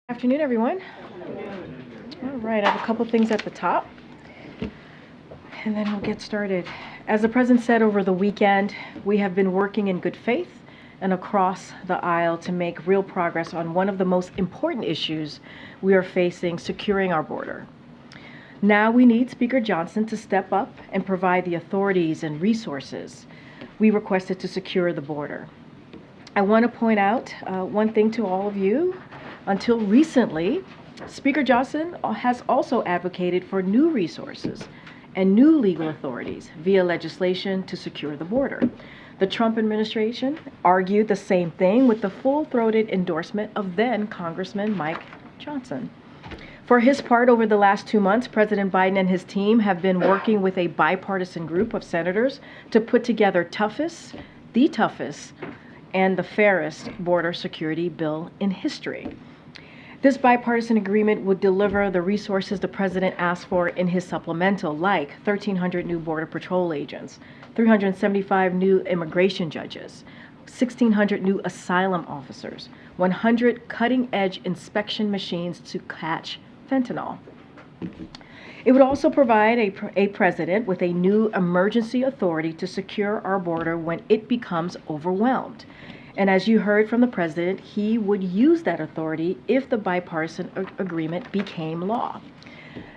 Afternoon, everyone. All right, I have a couple things at the top, and then we'll get started. As the President said over the weekend, we have been working in good faith and across the aisle to make real progress on one of the most important issues we are facing, securing our border. Now we need Speaker Johnson to step up and provide the authorities and resources we requested to secure the border. I want to point out one thing to all of you. Until recently, Speaker Johnson has also advocated for new resources and new legal authorities via legislation to secure the border. The Trump administration argued the same thing with the full-throated endorsement of then Congressman Mike Johnson. For his part, over the last 2 months, President Biden and his team have been working with a bipartisan group of senators to put together the toughest, and the fairest border security bill in history. This bipartisan agreement would deliver the resources the president asked for in his supplemental, like 1,300 new Border Patrol agents, 375 new immigration judges, 1,600 new asylum officers, 100 cutting-edge inspection machines to catch fentanyl. It would also provide a president with a new emergency authority to secure our border when it becomes overwhelmed. And as you heard from the president, he would use that authority if the bipartisan agreement became law.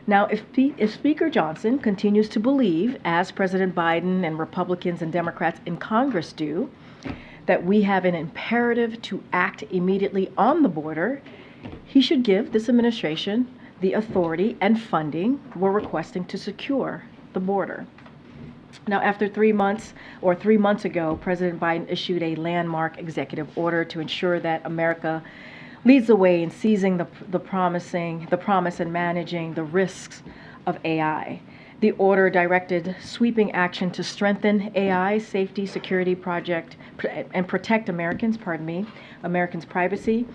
Now, if Speaker Johnson continues to believe, as President Biden and Republicans and Democrats in Congress do, that we have an imperative to act immediately on the border, he should give this administration the authority and funding we're requesting to secure the border. Now, after 3 months, or 3 months ago, President Biden issued a landmark executive order to ensure that America leads the way in seizing the promise and managing the risks of AI. The order directed sweeping action to strengthen AI safety, security project, and protect Americans' privacy,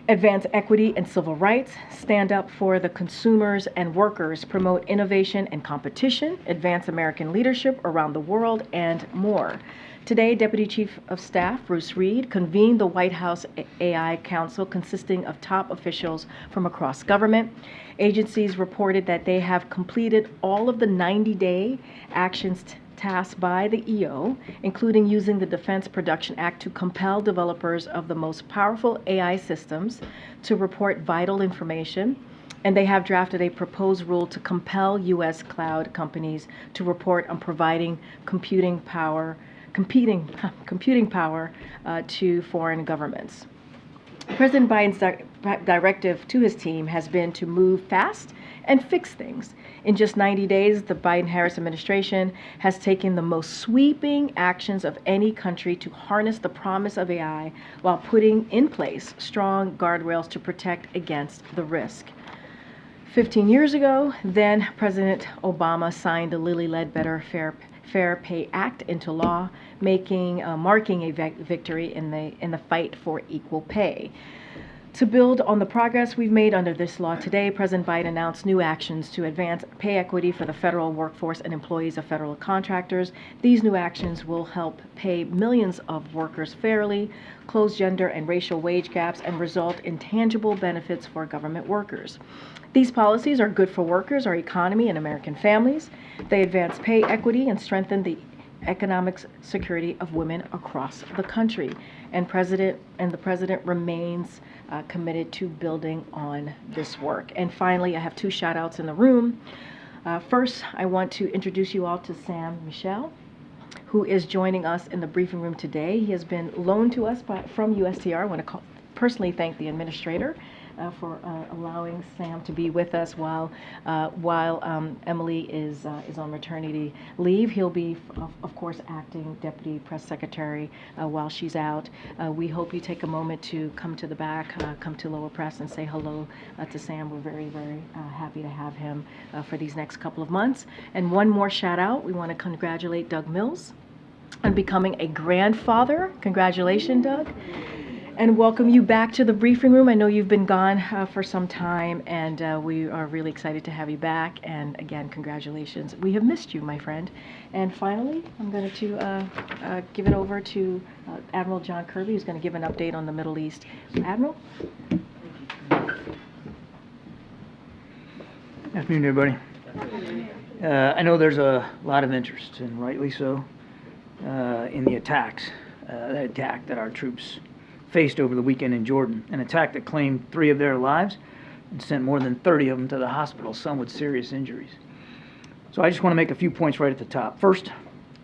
advance equity and civil rights, stand up for the consumers and workers, promote innovation and competition, advance American leadership around the world, and more. Today, Deputy Chief of Staff Bruce Reed convened the White House AI Council consisting of top officials from across government. Agencies reported that they have completed all of the 90-day actions tasked by the EO, including using the Defense Production Act to compel developers of the most powerful AI systems to report vital information, and they have drafted a proposed rule to compel U.S. cloud companies to report on providing computing power to foreign governments. President Biden's directive to his team has been to move fast and fix things. In just 90 days, the Biden-Harris administration has taken the most sweeping actions of any country to harness the promise of AI while putting in place strong guardrails to protect against the risk. 15 years ago, then President Obama signed the Lilly Ledbetter Fair Pay Act into law, marking a victory in the fight for equal pay. To build on the progress we've made under this law today, President Biden announced new actions to advance pay equity for the federal workforce and employees of federal contractors. These new actions will help pay millions of workers fairly, close gender and racial wage gaps, and result in tangible benefits for government workers. These policies are good for workers, our economy, and American families. They advance pay equity and strengthen the economic security of women across the country. And the president remains committed to building on this work. And finally, I have two shout outs in the room. First, I want to introduce you all to Sam Michel, who is joining us in the briefing room today. He has been loaned to us from USTR. I want to personally thank the administrator for allowing Sam to be with us while Emily is on maternity leave. He'll be, of course, acting Deputy Press Secretary while she's out. We hope you take a moment to come to the back, come to Lower Press, and say hello to Sam. We're very, very happy to have him for these next couple of months. And one more shout out, we want to congratulate Doug Mills on becoming a grandfather. Congratulations, Doug. And welcome you back to the briefing room. I know you've been gone for some time, and we are really excited to have you back. And again, congratulations. We have missed you, my friend. And finally, I'm going to give it over to Admiral John Kirby, who's going to give an update on the Middle East. Admiral? Afternoon, everybody. I know there's a lot of interest, and rightly so, in the attacks, that attack that our troops faced over the weekend in Jordan, an attack that claimed 3 of their lives and sent more than 30 of them to the hospital, some with serious injuries. So I just want to make a few points right at the top. First,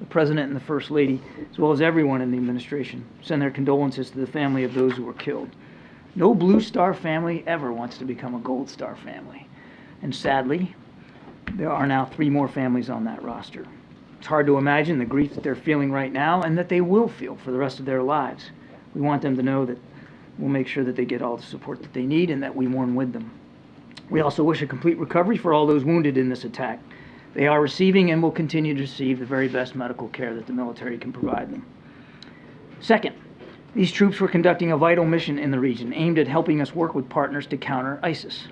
the President and the First Lady, as well as everyone in the administration, send their condolences to the family of those who were killed. No Blue Star family ever wants to become a Gold Star family. And sadly, there are now 3 more families on that roster. It's hard to imagine the grief that they're feeling right now and that they will feel for the rest of their lives. We want them to know that we'll make sure that they get all the support that they need and that we mourn with them. We also wish a complete recovery for all those wounded in this attack. They are receiving and will continue to receive the very best medical care that the military can provide them. Second, these troops were conducting a vital mission in the region aimed at helping us work with partners to counter ISIS.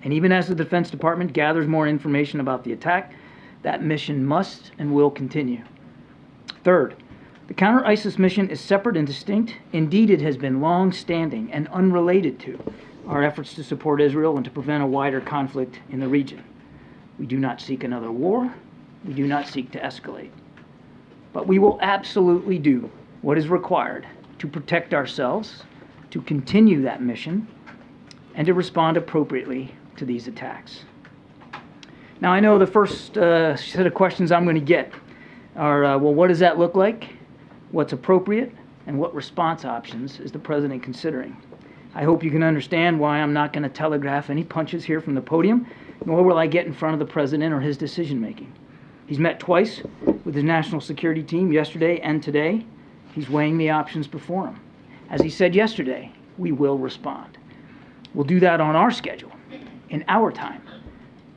And even as the Defense Department gathers more information about the attack, that mission must and will continue. Third, the counter-ISIS mission is separate and distinct. Indeed, it has been long-standing and unrelated to our efforts to support Israel and to prevent a wider conflict in the region. We do not seek another war. We do not seek to escalate. But we will absolutely do what is required to protect ourselves, to continue that mission, and to respond appropriately to these attacks. Now, I know the first set of questions I'm going to get are, well, what does that look like? What's appropriate, and what response options is the President considering? I hope you can understand why I'm not going to telegraph any punches here from the podium, nor will I get in front of the President or his decision-making. He's met twice with his national security team, yesterday and today. He's weighing the options before him. As he said yesterday, we will respond. We'll do that on our schedule, in our time,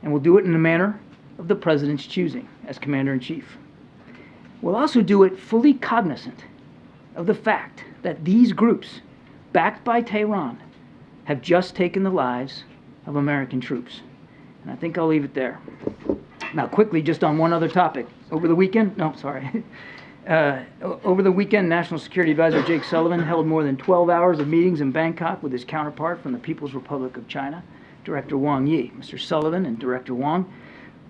and we'll do it in the manner of the President's choosing as Commander-in-Chief. We'll also do it fully cognizant of the fact that these groups, backed by Tehran, have just taken the lives of American troops. And I think I'll leave it there. Now, quickly, just on one other topic. Over the weekend, National Security Advisor Jake Sullivan held more than 12 hours of meetings in Bangkok with his counterpart from the People's Republic of China, Director Wang Yi. Mr. Sullivan and Director Wang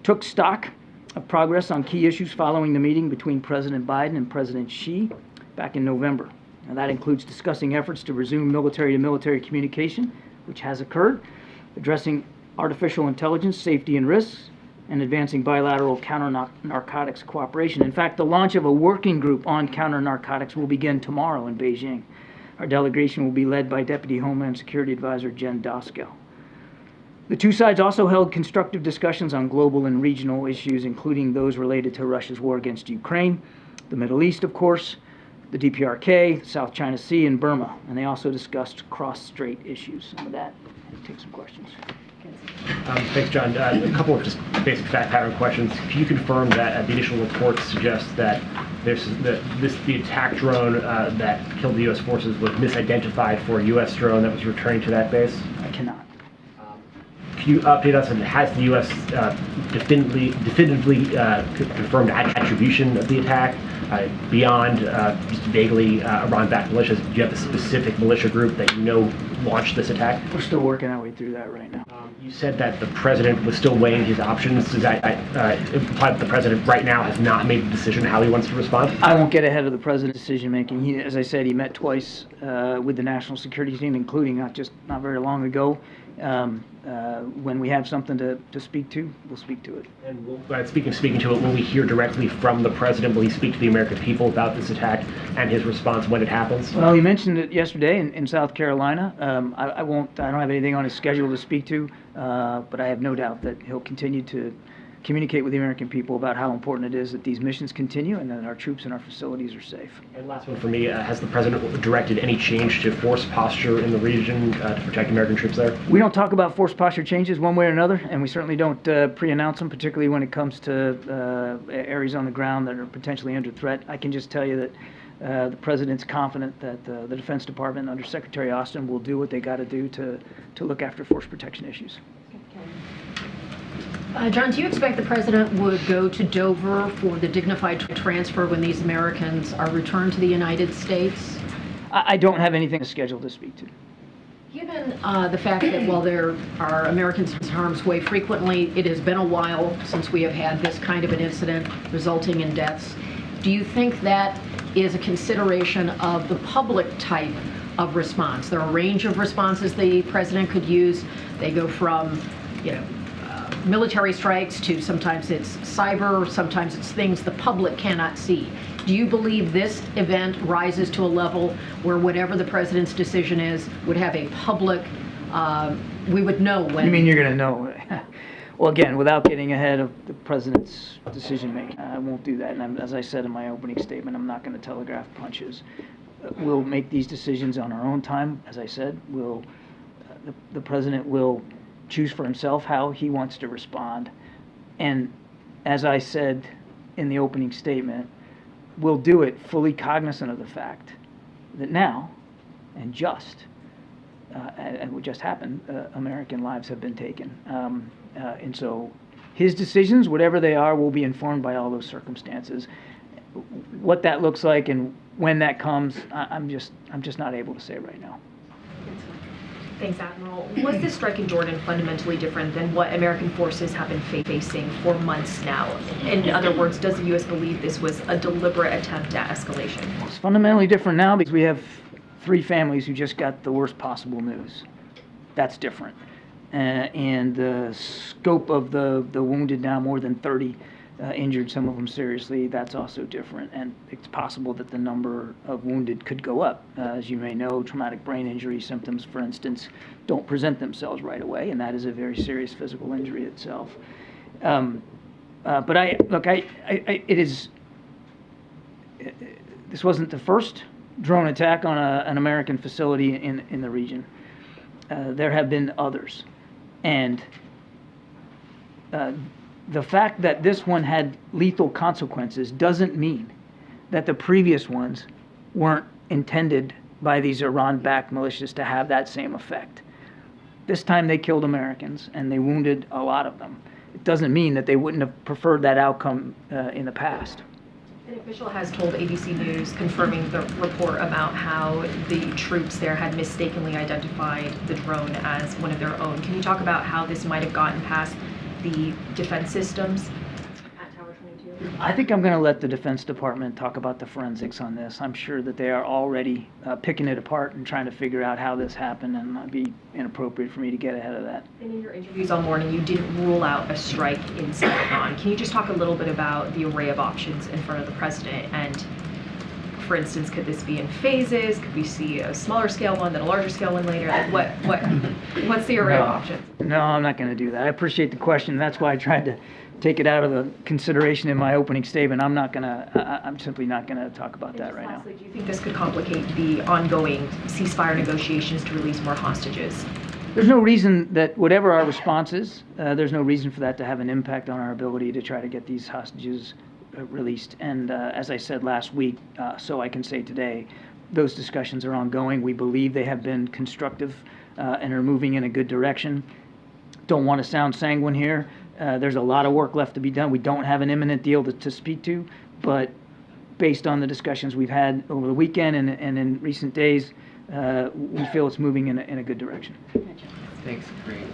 took stock of progress on key issues following the meeting between President Biden and President Xi back in November. Now, that includes discussing efforts to resume military-to-military communication, which has occurred, addressing artificial intelligence, safety and risks, and advancing bilateral counter-narcotics cooperation. In fact, the launch of a working group on counter-narcotics will begin tomorrow in Beijing. Our delegation will be led by Deputy Homeland Security Advisor Jen Doskell. The two sides also held constructive discussions on global and regional issues, including those related to Russia's war against Ukraine, the Middle East, of course, the DPRK, South China Sea, and Burma. And they also discussed cross-strait issues. And with that, I'll take some questions. Thanks, John. A couple of just basic fact pattern questions. Can you confirm that the initial reports suggest that the attack drone that killed the U.S. forces was misidentified for a U.S. drone that was returning to that base? I cannot. Can you update us on has the U.S. definitively confirmed attribution of the attack beyond just vaguely Iran-backed militias? Do you have a specific militia group that you know launched this attack? We're still working our way through that right now. You said that the president was still weighing his options. Does that imply that the president right now has not made a decision how he wants to respond? I won't get ahead of the president's decision making. As I said, he met twice with the national security team, including not very long ago. When we have something to speak to, we'll speak to it. And speaking to it, will we hear directly from the president? Will he speak to the American people about this attack and his response when it happens? Well, he mentioned it yesterday in South Carolina. I don't have anything on his schedule to speak to, but I have no doubt that he'll continue to communicate with the American people about how important it is that these missions continue and that our troops and our facilities are safe. And last one for me, has the president directed any change to force posture in the region to protect American troops there? We don't talk about force posture changes one way or another, and we certainly don't pre-announce them, particularly when it comes to areas on the ground that are potentially under threat. I can just tell you that the president's confident that the Defense Department under Secretary Austin will do what they got to do to look after force protection issues. John, do you expect the president would go to Dover for the dignified transfer when these Americans are returned to the United States? I don't have anything scheduled to speak to. Given the fact that while there are Americans in harm's way frequently, it has been a while since we have had this kind of an incident resulting in deaths. Do you think that is a consideration of the public type of response? There are a range of responses the president could use. They go from, military strikes to sometimes it's cyber, sometimes it's things the public cannot see. Do you believe this event rises to a level where whatever the president's decision is would have a public, we would know when? You mean you're going to know? Well, again, without getting ahead of the president's decision making, I won't do that. And as I said in my opening statement, I'm not going to telegraph punches. We'll make these decisions on our own time. As I said, the president will choose for himself how he wants to respond. And as I said in the opening statement, we'll do it fully cognizant of the fact that now, and what just happened, American lives have been taken. And so his decisions, whatever they are, will be informed by all those circumstances. What that looks like and when that comes, I'm just not able to say right now. Thanks, Admiral. Was this strike in Jordan fundamentally different than what American forces have been facing for months now? In other words, does the U.S. believe this was a deliberate attempt at escalation? It's fundamentally different now because we have 3 families who just got the worst possible news. That's different. And the scope of the wounded now, more than 30 injured, some of them seriously, that's also different. And it's possible that the number of wounded could go up. As you may know, traumatic brain injury symptoms, for instance, don't present themselves right away, and that is a very serious physical injury itself. But this wasn't the first drone attack on an American facility in the region. There have been others. And the fact that this one had lethal consequences doesn't mean that the previous ones weren't intended by these Iran-backed militias to have that same effect. This time they killed Americans and they wounded a lot of them. It doesn't mean that they wouldn't have preferred that outcome in the past. An official has told ABC News, confirming the report about how the troops there had mistakenly identified the drone as one of their own. Can you talk about how this might have gotten past the defense systems at Tower 22? I think I'm going to let the Defense Department talk about the forensics on this. I'm sure that they are already picking it apart and trying to figure out how this happened, and it'd be inappropriate for me to get ahead of that. And in your interviews all morning, you didn't rule out a strike in Iran. Can you just talk a little bit about the array of options in front of the president? And for instance, could this be in phases? Could we see a smaller scale one, then a larger scale one later? Like what's the array of options? No, I'm not going to do that. I appreciate the question. That's why I tried to take it out of the consideration in my opening statement. I'm simply not going to talk about that right now. Do you think this could complicate the ongoing ceasefire negotiations to release more hostages? There's no reason that whatever our response is, there's no reason for that to have an impact on our ability to try to get these hostages released. And as I said last week, so I can say today, those discussions are ongoing. We believe they have been constructive and are moving in a good direction. Don't want to sound sanguine here. There's a lot of work left to be done. We don't have an imminent deal to speak to, but based on the discussions we've had over the weekend and in recent days, we feel it's moving in a good direction. Thanks, Karine.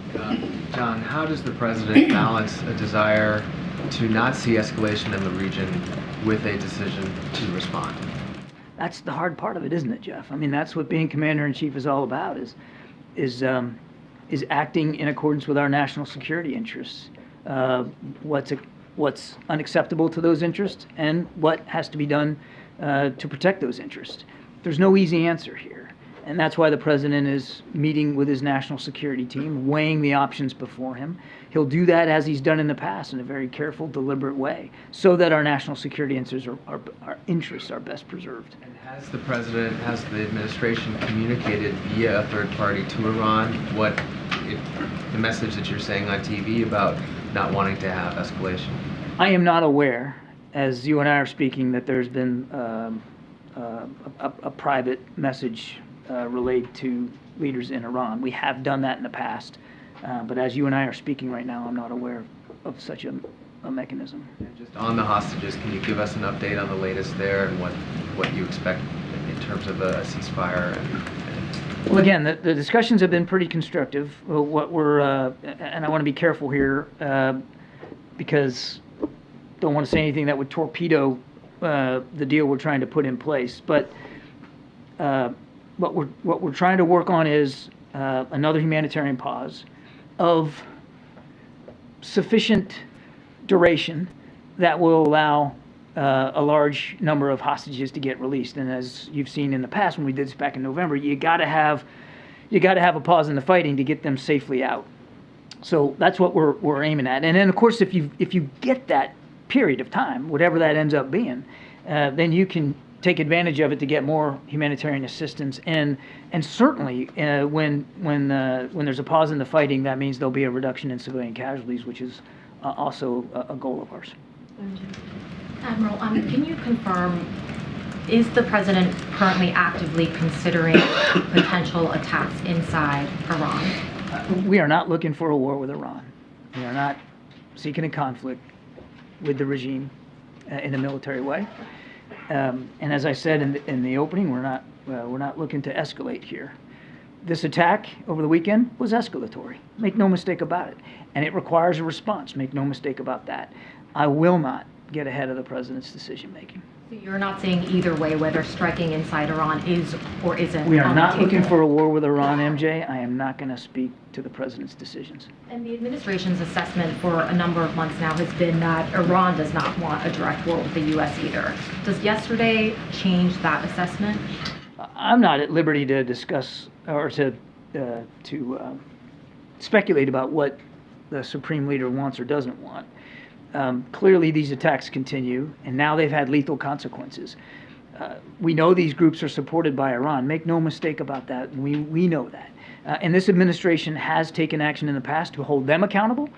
John, how does the president balance a desire to not see escalation in the region with a decision to respond? That's the hard part of it, isn't it, Jeff? I mean, that's what being commander-in-chief is all about, is acting in accordance with our national security interests. What's unacceptable to those interests and what has to be done to protect those interests. There's no easy answer here. And that's why the president is meeting with his national security team, weighing the options before him. He'll do that as he's done in the past in a very careful, deliberate way, so that our national security interests are best preserved. And has the president, has the administration communicated via a third party to Iran the message that you're saying on TV about not wanting to have escalation? I am not aware, as you and I are speaking, that there's been a private message relayed to leaders in Iran. We have done that in the past, but as you and I are speaking right now, I'm not aware of such a mechanism. And just on the hostages, can you give us an update on the latest there and what you expect in terms of a ceasefire? Well, again, the discussions have been pretty constructive. What we're and I want to be careful here because don't want to say anything that would torpedo the deal we're trying to put in place, but. What we're trying to work on is another humanitarian pause of sufficient duration that will allow a large number of hostages to get released. And as you've seen in the past when we did this back in November, you got to have a pause in the fighting to get them safely out. So that's what we're aiming at. And then of course, if you get that period of time, whatever that ends up being, then you can take advantage of it to get more humanitarian assistance, and certainly when there's a pause in the fighting, that means there'll be a reduction in civilian casualties, which is also a goal of ours. Admiral, can you confirm, is the president currently actively considering potential attacks inside Iran? We are not looking for a war with Iran. We are not seeking a conflict with the regime in a military way. And as I said in the opening, we're not looking to escalate here. This attack over the weekend was escalatory. Make no mistake about it. And it requires a response. Make no mistake about that. I will not get ahead of the president's decision making. So you're not saying either way whether striking inside Iran is or isn't. We are not table? looking for a war with Iran, MJ. I am not going to speak to the president's decisions. And the administration's assessment for a number of months now has been that Iran does not want a direct war with the U.S. either. Does yesterday change that assessment? I'm not at liberty to discuss or to speculate about what the Supreme Leader wants or doesn't want. Clearly, these attacks continue, and now they've had lethal consequences. We know these groups are supported by Iran. Make no mistake about that. We know that. And this administration has taken action in the past to hold them accountable,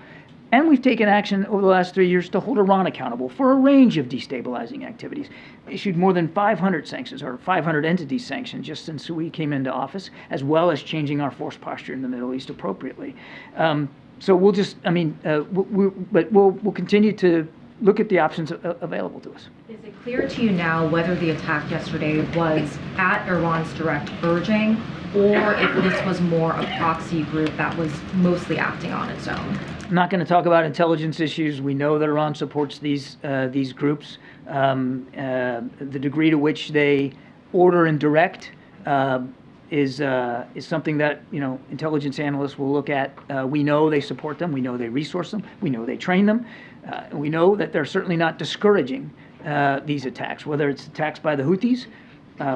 and we've taken action over the last 3 years to hold Iran accountable for a range of destabilizing activities. Issued more than 500 sanctions, or 500 entities sanctioned just since we came into office, as well as changing our force posture in the Middle East appropriately. So we'll just, we'll continue to look at the options available to us. Is it clear to you now whether the attack yesterday was at Iran's direct urging, or if this was more a proxy group that was mostly acting on its own? I'm not going to talk about intelligence issues. We know that Iran supports these groups. The degree to which they order and direct is something that intelligence analysts will look at. We know they support them. We know they resource them. We know they train them. We know that they're certainly not discouraging these attacks, whether it's attacks by the Houthis,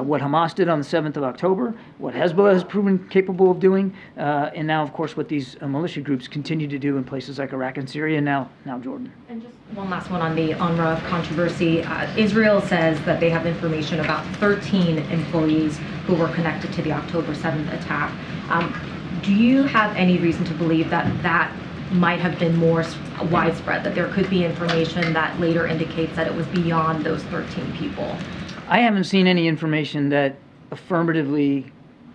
what Hamas did on the 7th of October, what Hezbollah has proven capable of doing, and now, of course, what these militia groups continue to do in places like Iraq and Syria, and now Jordan. And just one last one on the UNRWA controversy. Israel says that they have information about 13 employees who were connected to the October 7th attack. Do you have any reason to believe that that might have been more widespread, that there could be information that later indicates that it was beyond those 13 people? I haven't seen any information that affirmatively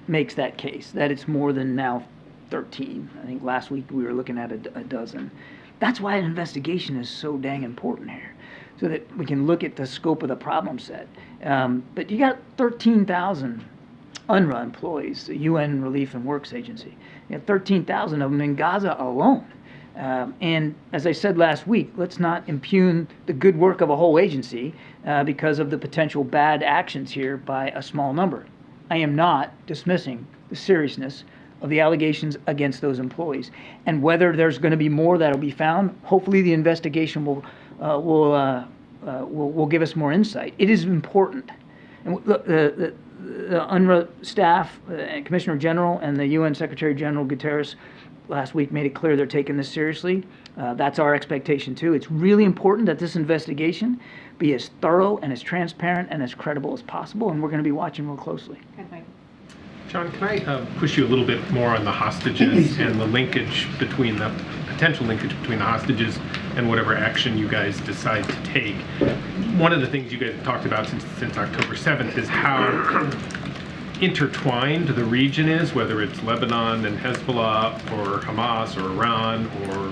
makes that case, that it's more than now 13. I think last week we were looking at a dozen. That's why an investigation is so dang important here, so that we can look at the scope of the problem set. But you got 13,000 UNRWA employees, the UN Relief and Works Agency. You have 13,000 of them in Gaza alone. And as I said last week, let's not impugn the good work of a whole agency because of the potential bad actions here by a small number. I am not dismissing the seriousness of the allegations against those employees. And whether there's going to be more that will be found, hopefully the investigation will give us more insight. It is important. And look, the UNRWA staff, Commissioner General, and the UN Secretary General Guterres last week made it clear they're taking this seriously. That's our expectation too. It's really important that this investigation be as thorough and as transparent and as credible as possible, and we're going to be watching real closely. John, can I push you a little bit more on the hostages and the linkage between the potential linkage between the hostages and whatever action you guys decide to take? One of the things you guys have talked about since October 7th is how intertwined the region is, whether it's Lebanon and Hezbollah or Hamas or Iran or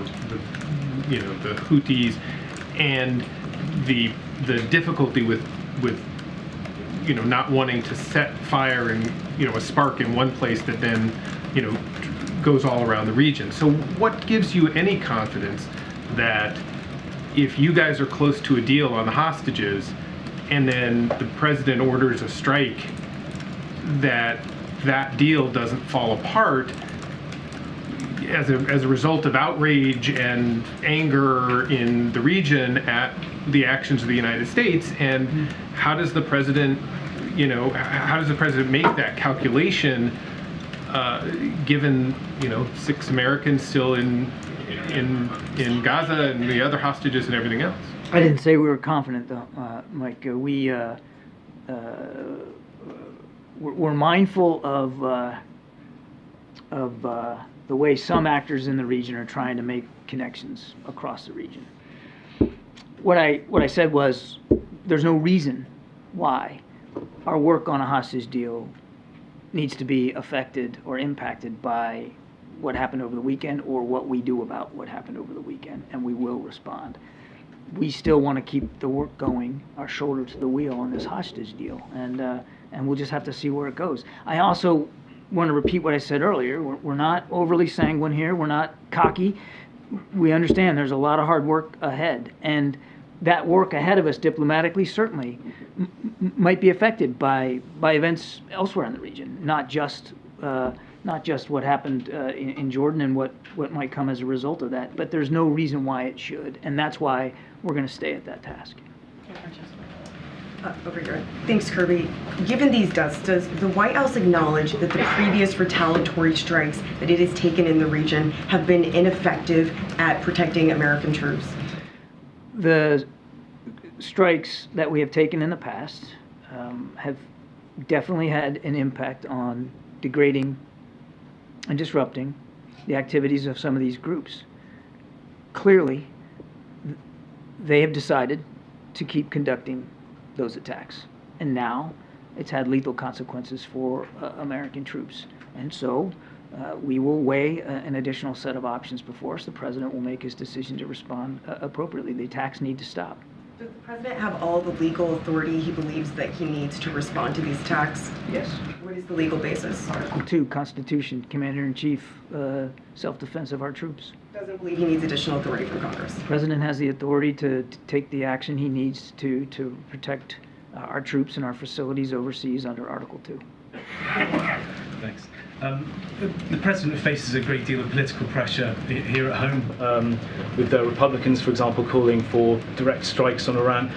the Houthis, and the difficulty with not wanting to set fire and a spark in one place that then goes all around the region. So what gives you any confidence that if you guys are close to a deal on the hostages and then the president orders a strike, that deal doesn't fall apart as a result of outrage and anger in the region at the actions of the United States? And how does the president make that calculation given 6 Americans still in Gaza and the other hostages and everything else? I didn't say we were confident, though, Mike. We're mindful of the way some actors in the region are trying to make connections across the region. What I said was there's no reason why our work on a hostage deal needs to be affected or impacted by what happened over the weekend or what we do about what happened over the weekend, and we will respond. We still want to keep the work going, our shoulder to the wheel on this hostage deal, and we'll just have to see where it goes. I also want to repeat what I said earlier. We're not overly sanguine here. We're not cocky. We understand there's a lot of hard work ahead, and that work ahead of us diplomatically certainly might be affected by events elsewhere in the region, not just what happened in Jordan and what might come as a result of that. But there's no reason why it should, and that's why we're going to stay at that task. Over here. Thanks, Kirby. Given these deaths, does the White House acknowledge that the previous retaliatory strikes that it has taken in the region have been ineffective at protecting American troops? The strikes that we have taken in the past have definitely had an impact on degrading and disrupting the activities of some of these groups. Clearly, they have decided to keep conducting those attacks, and now it's had lethal consequences for American troops. And so we will weigh an additional set of options before us. The president will make his decision to respond appropriately. The attacks need to stop. Does the president have all the legal authority he believes that he needs to respond to these attacks? Yes. What is the legal basis? Article 2, Constitution, Commander-in-Chief, self-defense of our troops. Doesn't believe he needs additional authority from Congress. The president has the authority to take the action he needs to protect our troops and our facilities overseas under Article 2. Thanks. The president faces a great deal of political pressure here at home, with the Republicans, for example, calling for direct strikes on Iran.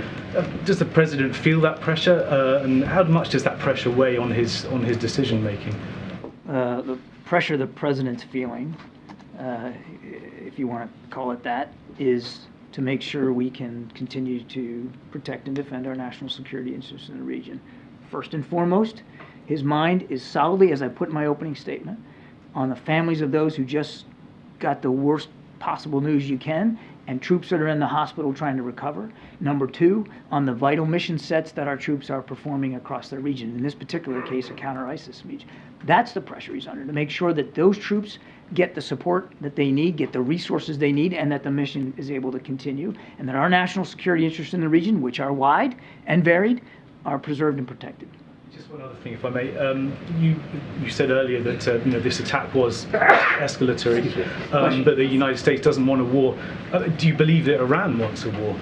Does the president feel that pressure, and how much does that pressure weigh on his decision making? The pressure the president's feeling, if you want to call it that, is to make sure we can continue to protect and defend our national security interests in the region. First and foremost, his mind is solidly, as I put in my opening statement, on the families of those who just got the worst possible news you can, and troops that are in the hospital trying to recover. Number two, on the vital mission sets that our troops are performing across the region, in this particular case, a counter-ISIS region. That's the pressure he's under, to make sure that those troops get the support that they need, get the resources they need, and that the mission is able to continue, and that our national security interests in the region, which are wide and varied, are preserved and protected. Just one other thing, if I may. You said earlier that this attack was escalatory, but the United States doesn't want a war. Do you believe that Iran wants a war?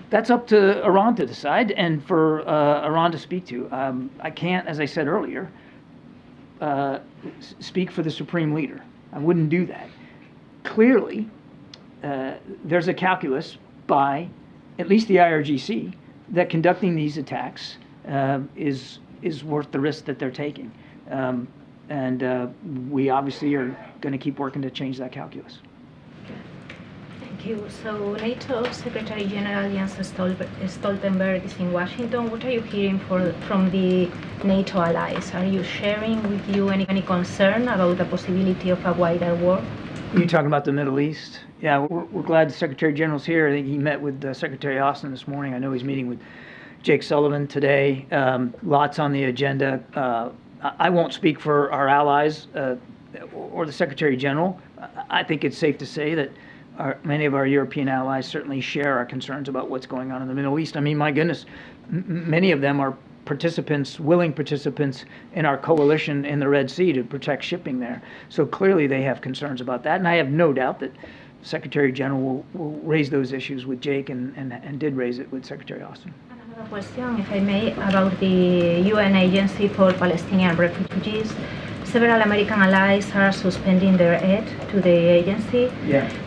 That's up to Iran to decide, and for Iran to speak to. I can't, as I said earlier, speak for the supreme leader. I wouldn't do that. Clearly, there's a calculus by at least the IRGC that conducting these attacks is worth the risk that they're taking. We obviously are going to keep working to change that calculus. Thank you. So NATO Secretary General Jens Stoltenberg is in Washington. What are you hearing from the NATO allies? Are you sharing with you any concern about the possibility of a wider war? Are you talking about the Middle East? Yeah, we're glad the Secretary General's here. I think he met with Secretary Austin this morning. I know he's meeting with Jake Sullivan today. Lots on the agenda. I won't speak for our allies or the Secretary General. I think it's safe to say that many of our European allies certainly share our concerns about what's going on in the Middle East. I mean, my goodness, many of them are participants, willing participants in our coalition in the Red Sea to protect shipping there. So clearly they have concerns about that, and I have no doubt that Secretary General will raise those issues with Jake and did raise it with Secretary Austin. Another question, if I may, about the UN Agency for Palestinian Refugees. Several American allies are suspending their aid to the agency,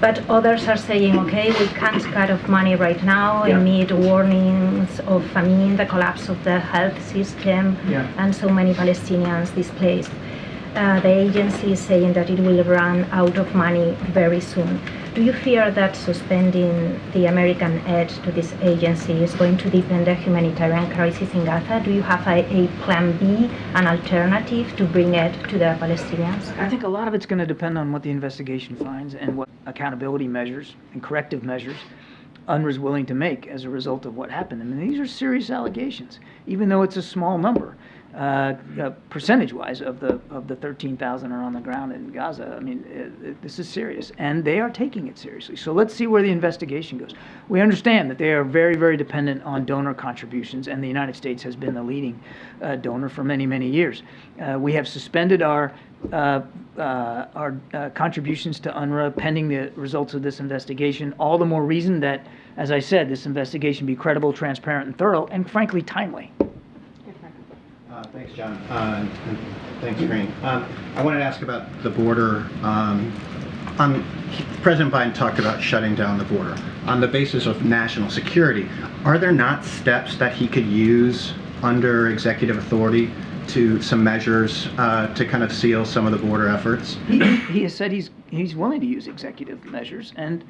but others are saying, okay, we can't cut off money right now amid warnings of famine, the collapse of the health system, and so many Palestinians displaced. The agency is saying that it will run out of money very soon. Do you fear that suspending the American aid to this agency is going to deepen the humanitarian crisis in Gaza? Do you have a plan B, an alternative to bring aid to the Palestinians? I think a lot of it's going to depend on what the investigation finds and what accountability measures and corrective measures UNRWA is willing to make as a result of what happened. I mean, these are serious allegations, even though it's a small number. Percentage-wise of the 13,000 are on the ground in Gaza. I mean, this is serious, and they are taking it seriously. So let's see where the investigation goes. We understand that they are very, very dependent on donor contributions, and the United States has been the leading donor for many, many years. We have suspended our contributions to UNRWA pending the results of this investigation. All the more reason that, as I said, this investigation be credible, transparent, and thorough, and frankly, timely. Thanks, John. And thanks, Karine. I wanted to ask about the border. President Biden talked about shutting down the border on the basis of national security. Are there not steps that he could use under executive authority to some measures to kind of seal some of the border efforts? He has said he's willing to use executive measures, and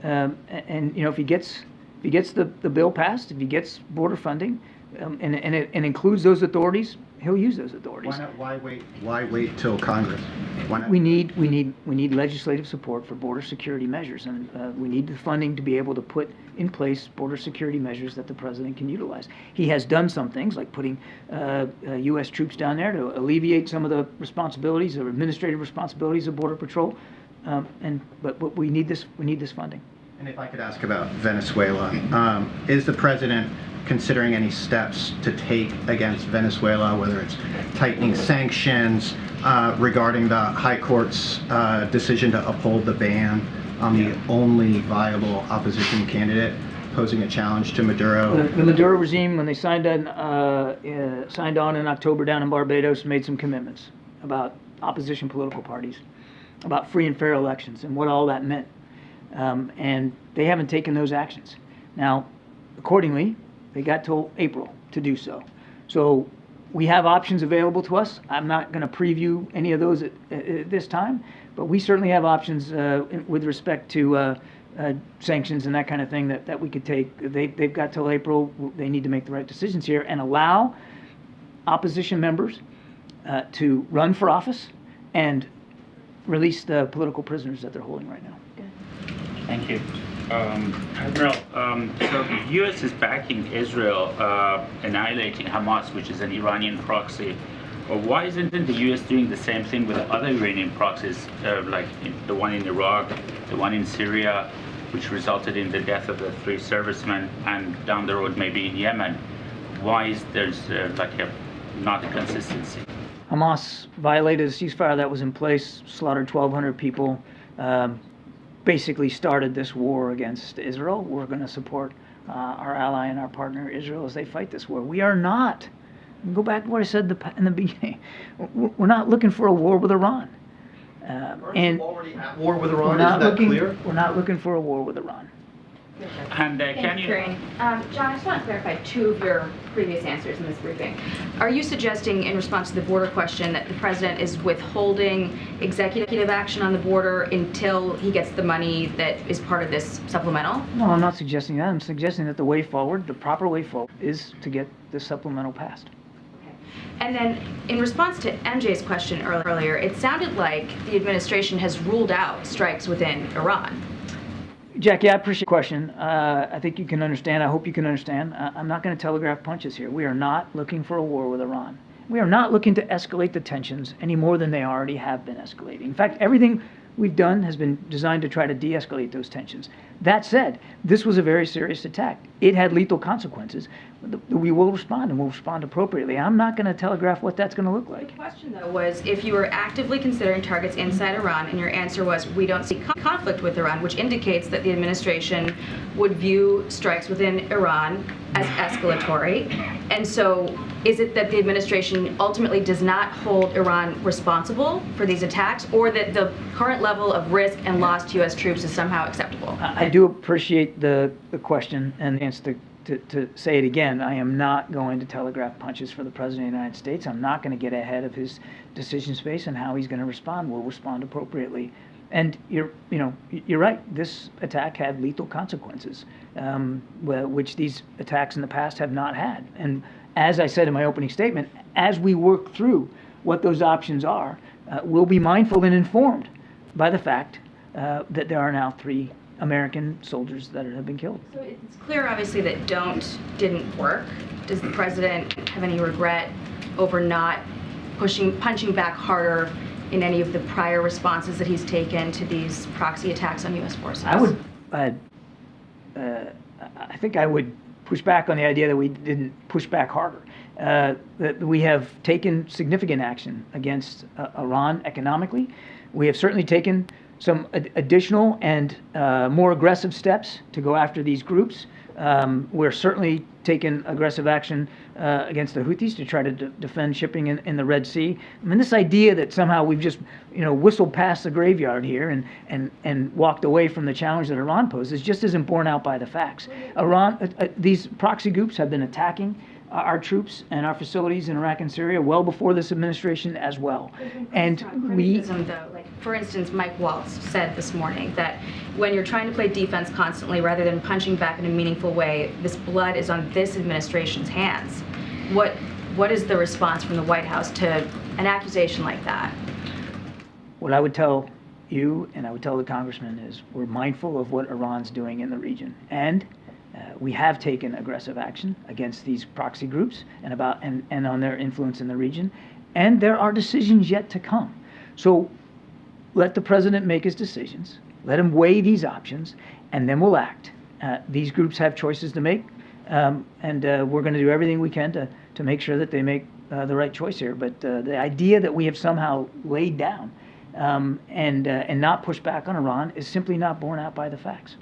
you know, if he gets the bill passed, if he gets border funding. And it includes those authorities, he'll use those authorities. Why not? Why wait till Congress? Why not? We need legislative support for border security measures, and we need the funding to be able to put in place border security measures that the president can utilize. He has done some things like putting U.S. troops down there to alleviate some of the responsibilities or administrative responsibilities of Border Patrol, but we need this funding. And if I could ask about Venezuela, is the president considering any steps to take against Venezuela, whether it's tightening sanctions, regarding the High Court's decision to uphold the ban on the only viable opposition candidate posing a challenge to Maduro? The Maduro regime, when they signed on in October down in Barbados, made some commitments about opposition political parties, about free and fair elections, and what all that meant. And they haven't taken those actions. Now, accordingly, they got till April to do so. So we have options available to us. I'm not going to preview any of those at this time, but we certainly have options with respect to sanctions and that kind of thing that we could take. They've got till April. They need to make the right decisions here and allow opposition members to run for office and release the political prisoners that they're holding right now. Thank you. Admiral, so the U.S. is backing Israel annihilating Hamas, which is an Iranian proxy. Well, why isn't the U.S. doing the same thing with other Iranian proxies, like the one in Iraq, the one in Syria, which resulted in the death of the 3 servicemen, and down the road maybe in Yemen? Why is there's not a consistency? Hamas violated a ceasefire that was in place, slaughtered 1,200 people, basically started this war against Israel. We're going to support our ally and our partner Israel as they fight this war. We are not. Go back to what I said in the beginning. We're not looking for a war with Iran. And already at war with Iran, isn't that clear? We're not looking for a war with Iran. And can you... Karine. John, I just want to clarify 2 of your previous answers in this briefing. Are you suggesting, in response to the border question, that the president is withholding executive action on the border until he gets the money that is part of this supplemental? No, I'm not suggesting that. I'm suggesting that the way forward, the proper way forward, is to get this supplemental passed. And then, in response to MJ's question earlier, it sounded like the administration has ruled out strikes within Iran. Jackie, I appreciate the question. I think you can understand. I hope you can understand. I'm not going to telegraph punches here. We are not looking for a war with Iran. We are not looking to escalate the tensions any more than they already have been escalating. In fact, everything we've done has been designed to try to de-escalate those tensions. That said, this was a very serious attack. It had lethal consequences. We will respond, and we'll respond appropriately. I'm not going to telegraph what that's going to look like. The question, though, was if you were actively considering targets inside Iran, and your answer was, we don't see conflict with Iran, which indicates that the administration would view strikes within Iran as escalatory. And so is it that the administration ultimately does not hold Iran responsible for these attacks, or that the current level of risk and loss to U.S. troops is somehow acceptable? I do appreciate the question and the answer to say it again. I am not going to telegraph punches for the President of the United States. I'm not going to get ahead of his decision space and how he's going to respond. We'll respond appropriately. And you're right. This attack had lethal consequences, which these attacks in the past have not had. And as I said in my opening statement, as we work through what those options are, we'll be mindful and informed by the fact that there are now 3 American soldiers that have been killed. So it's clear, obviously, that didn't work. Does the president have any regret over not punching back harder in any of the prior responses that he's taken to these proxy attacks on U.S. forces? I think I would push back on the idea that we didn't push back harder. That we have taken significant action against Iran economically. We have certainly taken some additional and more aggressive steps to go after these groups. We're certainly taking aggressive action against the Houthis to try to defend shipping in the Red Sea. I mean, this idea that somehow we've just whistled past the graveyard here and walked away from the challenge that Iran poses just isn't borne out by the facts. These proxy groups have been attacking our troops and our facilities in Iraq and Syria well before this administration as well. And for instance, Mike Waltz said this morning that when you're trying to play defense constantly rather than punching back in a meaningful way, this blood is on this administration's hands. What is the response from the White House to an accusation like that? What I would tell you and I would tell the congressman is we're mindful of what Iran's doing in the region, and we have taken aggressive action against these proxy groups and on their influence in the region, and there are decisions yet to come. So let the president make his decisions, let him weigh these options, and then we'll act. These groups have choices to make, and we're going to do everything we can to make sure that they make the right choice here. But the idea that we have somehow laid down and not pushed back on Iran is simply not borne out by the facts.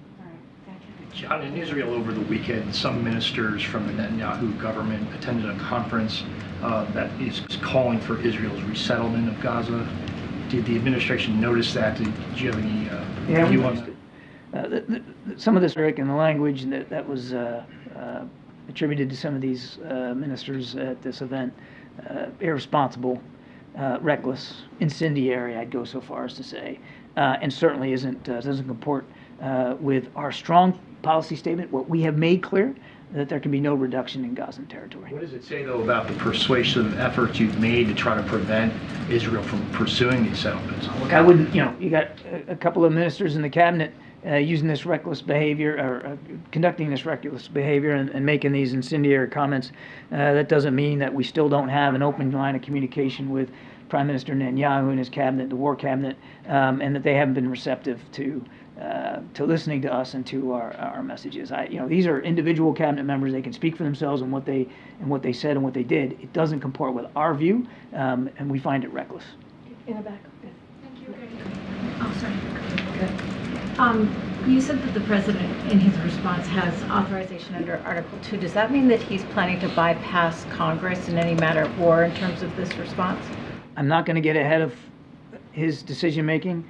John, in Israel over the weekend, some ministers from the Netanyahu government attended a conference that is calling for Israel's resettlement of Gaza. Did the administration notice that? Did you have any view on that? Some of this rhetoric and the language that was attributed to some of these ministers at this event, irresponsible, reckless, incendiary, I'd go so far as to say, and certainly doesn't comport with our strong policy statement. What we have made clear that there can be no reduction in Gazan territory. What does it say, though, about the persuasive efforts you've made to try to prevent Israel from pursuing these settlements? Look, I wouldn't, you got a couple of ministers in the cabinet using this reckless behavior, or conducting this reckless behavior and making these incendiary comments. That doesn't mean that we still don't have an open line of communication with Prime Minister Netanyahu and his cabinet, the war cabinet, and that they haven't been receptive to listening to us and to our messages. These are individual cabinet members. They can speak for themselves and what they said and what they did. It doesn't comport with our view, and we find it reckless. In the back. Thank you. Oh, sorry. You said that the president, in his response, has authorization under Article 2. Does that mean that he's planning to bypass Congress in any matter of war in terms of this response? I'm not going to get ahead of his decision making.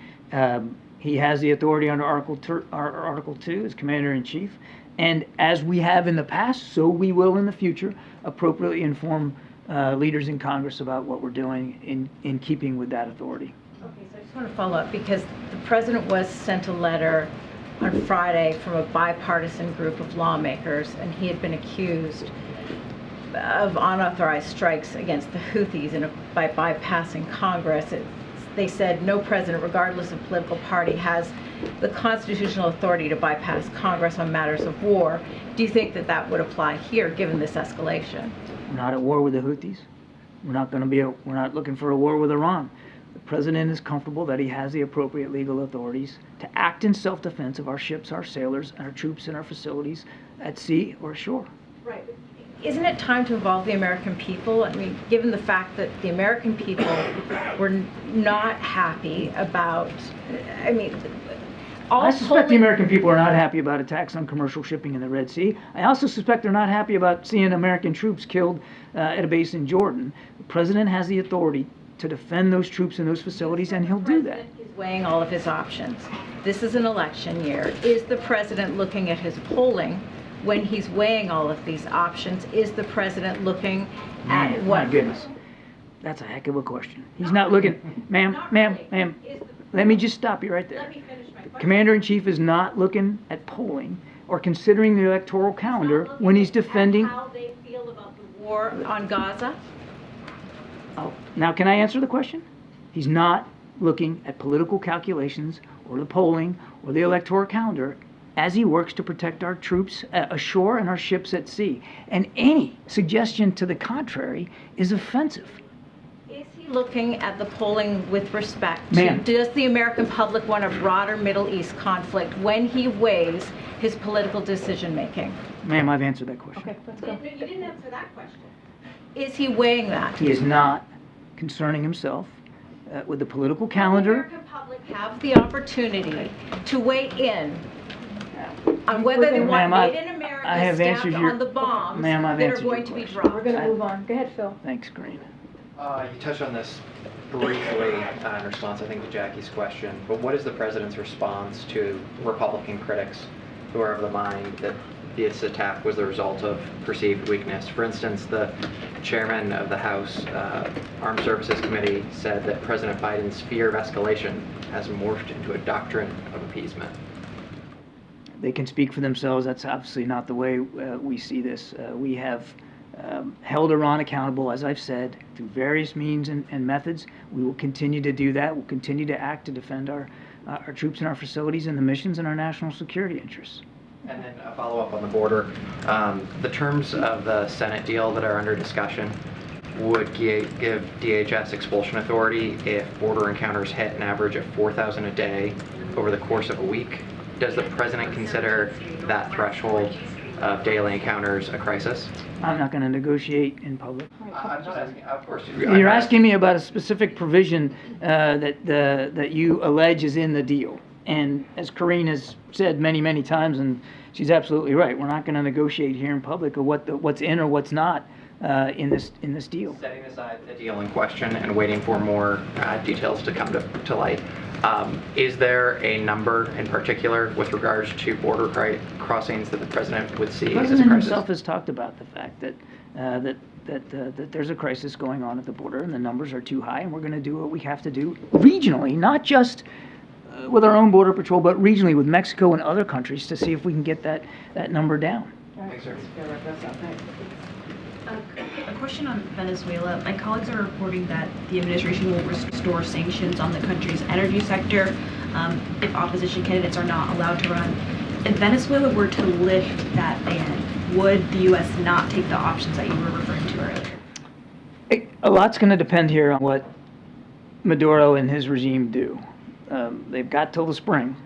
He has the authority under Article 2 as Commander-in-Chief, and as we have in the past, so we will in the future appropriately inform leaders in Congress about what we're doing in keeping with that authority. Okay, so I just want to follow up, because the president was sent a letter on Friday from a bipartisan group of lawmakers, and he had been accused of unauthorized strikes against the Houthis by bypassing Congress. They said no president, regardless of political party, has the constitutional authority to bypass Congress on matters of war. Do you think that that would apply here, given this escalation? We're not at war with the Houthis. We're not looking for a war with Iran. The president is comfortable that he has the appropriate legal authorities to act in self-defense of our ships, our sailors, and our troops and our facilities at sea or ashore. Right. Isn't it time to involve the American people? I mean, given the fact that the American people were not happy about, I suspect the American people are not happy about attacks on commercial shipping in the Red Sea. I also suspect they're not happy about seeing American troops killed at a base in Jordan. The president has the authority to defend those troops and those facilities, and he'll do that. He's weighing all of his options. This is an election year. Is the president looking at his polling when he's weighing all of these options? Is the president looking at what? My goodness. That's a heck of a question. He's not looking, ma'am, let me just stop you right there. Let me finish my question. Commander-in-Chief is not looking at polling or considering the electoral calendar when he's defending. How they feel about the war on Gaza? Oh, now can I answer the question? He's not looking at political calculations or the polling or the electoral calendar as he works to protect our troops ashore and our ships at sea. And any suggestion to the contrary is offensive. Is he looking at the polling with respect to, Ma'am. does the American public want a broader Middle East conflict when he weighs his political decision-making? Ma'am, I've answered that question. Okay, let's go. You didn't answer that question. Is he weighing that? He is not concerning himself with the political calendar. The American public have the opportunity to weigh in on whether they want Made in America stamped on the bombs that are going to be dropped. We're going to move on. Go ahead, Phil. Thanks, Karine. You touched on this briefly in response, I think, to Jackie's question, but what is the president's response to Republican critics who are of the mind that this attack was the result of perceived weakness? For instance, the chairman of the House Armed Services Committee said that President Biden's fear of escalation has morphed into a doctrine of appeasement. They can speak for themselves. That's obviously not the way we see this. We have held Iran accountable, as I've said, through various means and methods. We will continue to do that. We'll continue to act to defend our troops and our facilities and the missions and our national security interests. And then a follow-up on the border. The terms of the Senate deal that are under discussion would give DHS expulsion authority if border encounters hit an average of 4,000 a day over the course of a week. Does the president consider that threshold of daily encounters a crisis? I'm not going to negotiate in public. I'm not asking, of course. You're asking me about a specific provision that you allege is in the deal. And as Karine has said many, many times, and she's absolutely right, we're not going to negotiate here in public of what's in or what's not in this deal. Setting aside the deal in question and waiting for more details to come to light, is there a number in particular with regards to border crossings that the president would see as a crisis? The president himself has talked about the fact that there's a crisis going on at the border and the numbers are too high, and we're going to do what we have to do regionally, not just with our own border patrol, but regionally with Mexico and other countries to see if we can get that number down. All Thanks, sir. A question on Venezuela. My colleagues are reporting that the administration will restore sanctions on the country's energy sector if opposition candidates are not allowed to run. If Venezuela were to lift that ban, would the U.S. not take the options that you were referring to earlier? A lot's going to depend here on what Maduro and his regime do. They've got till the spring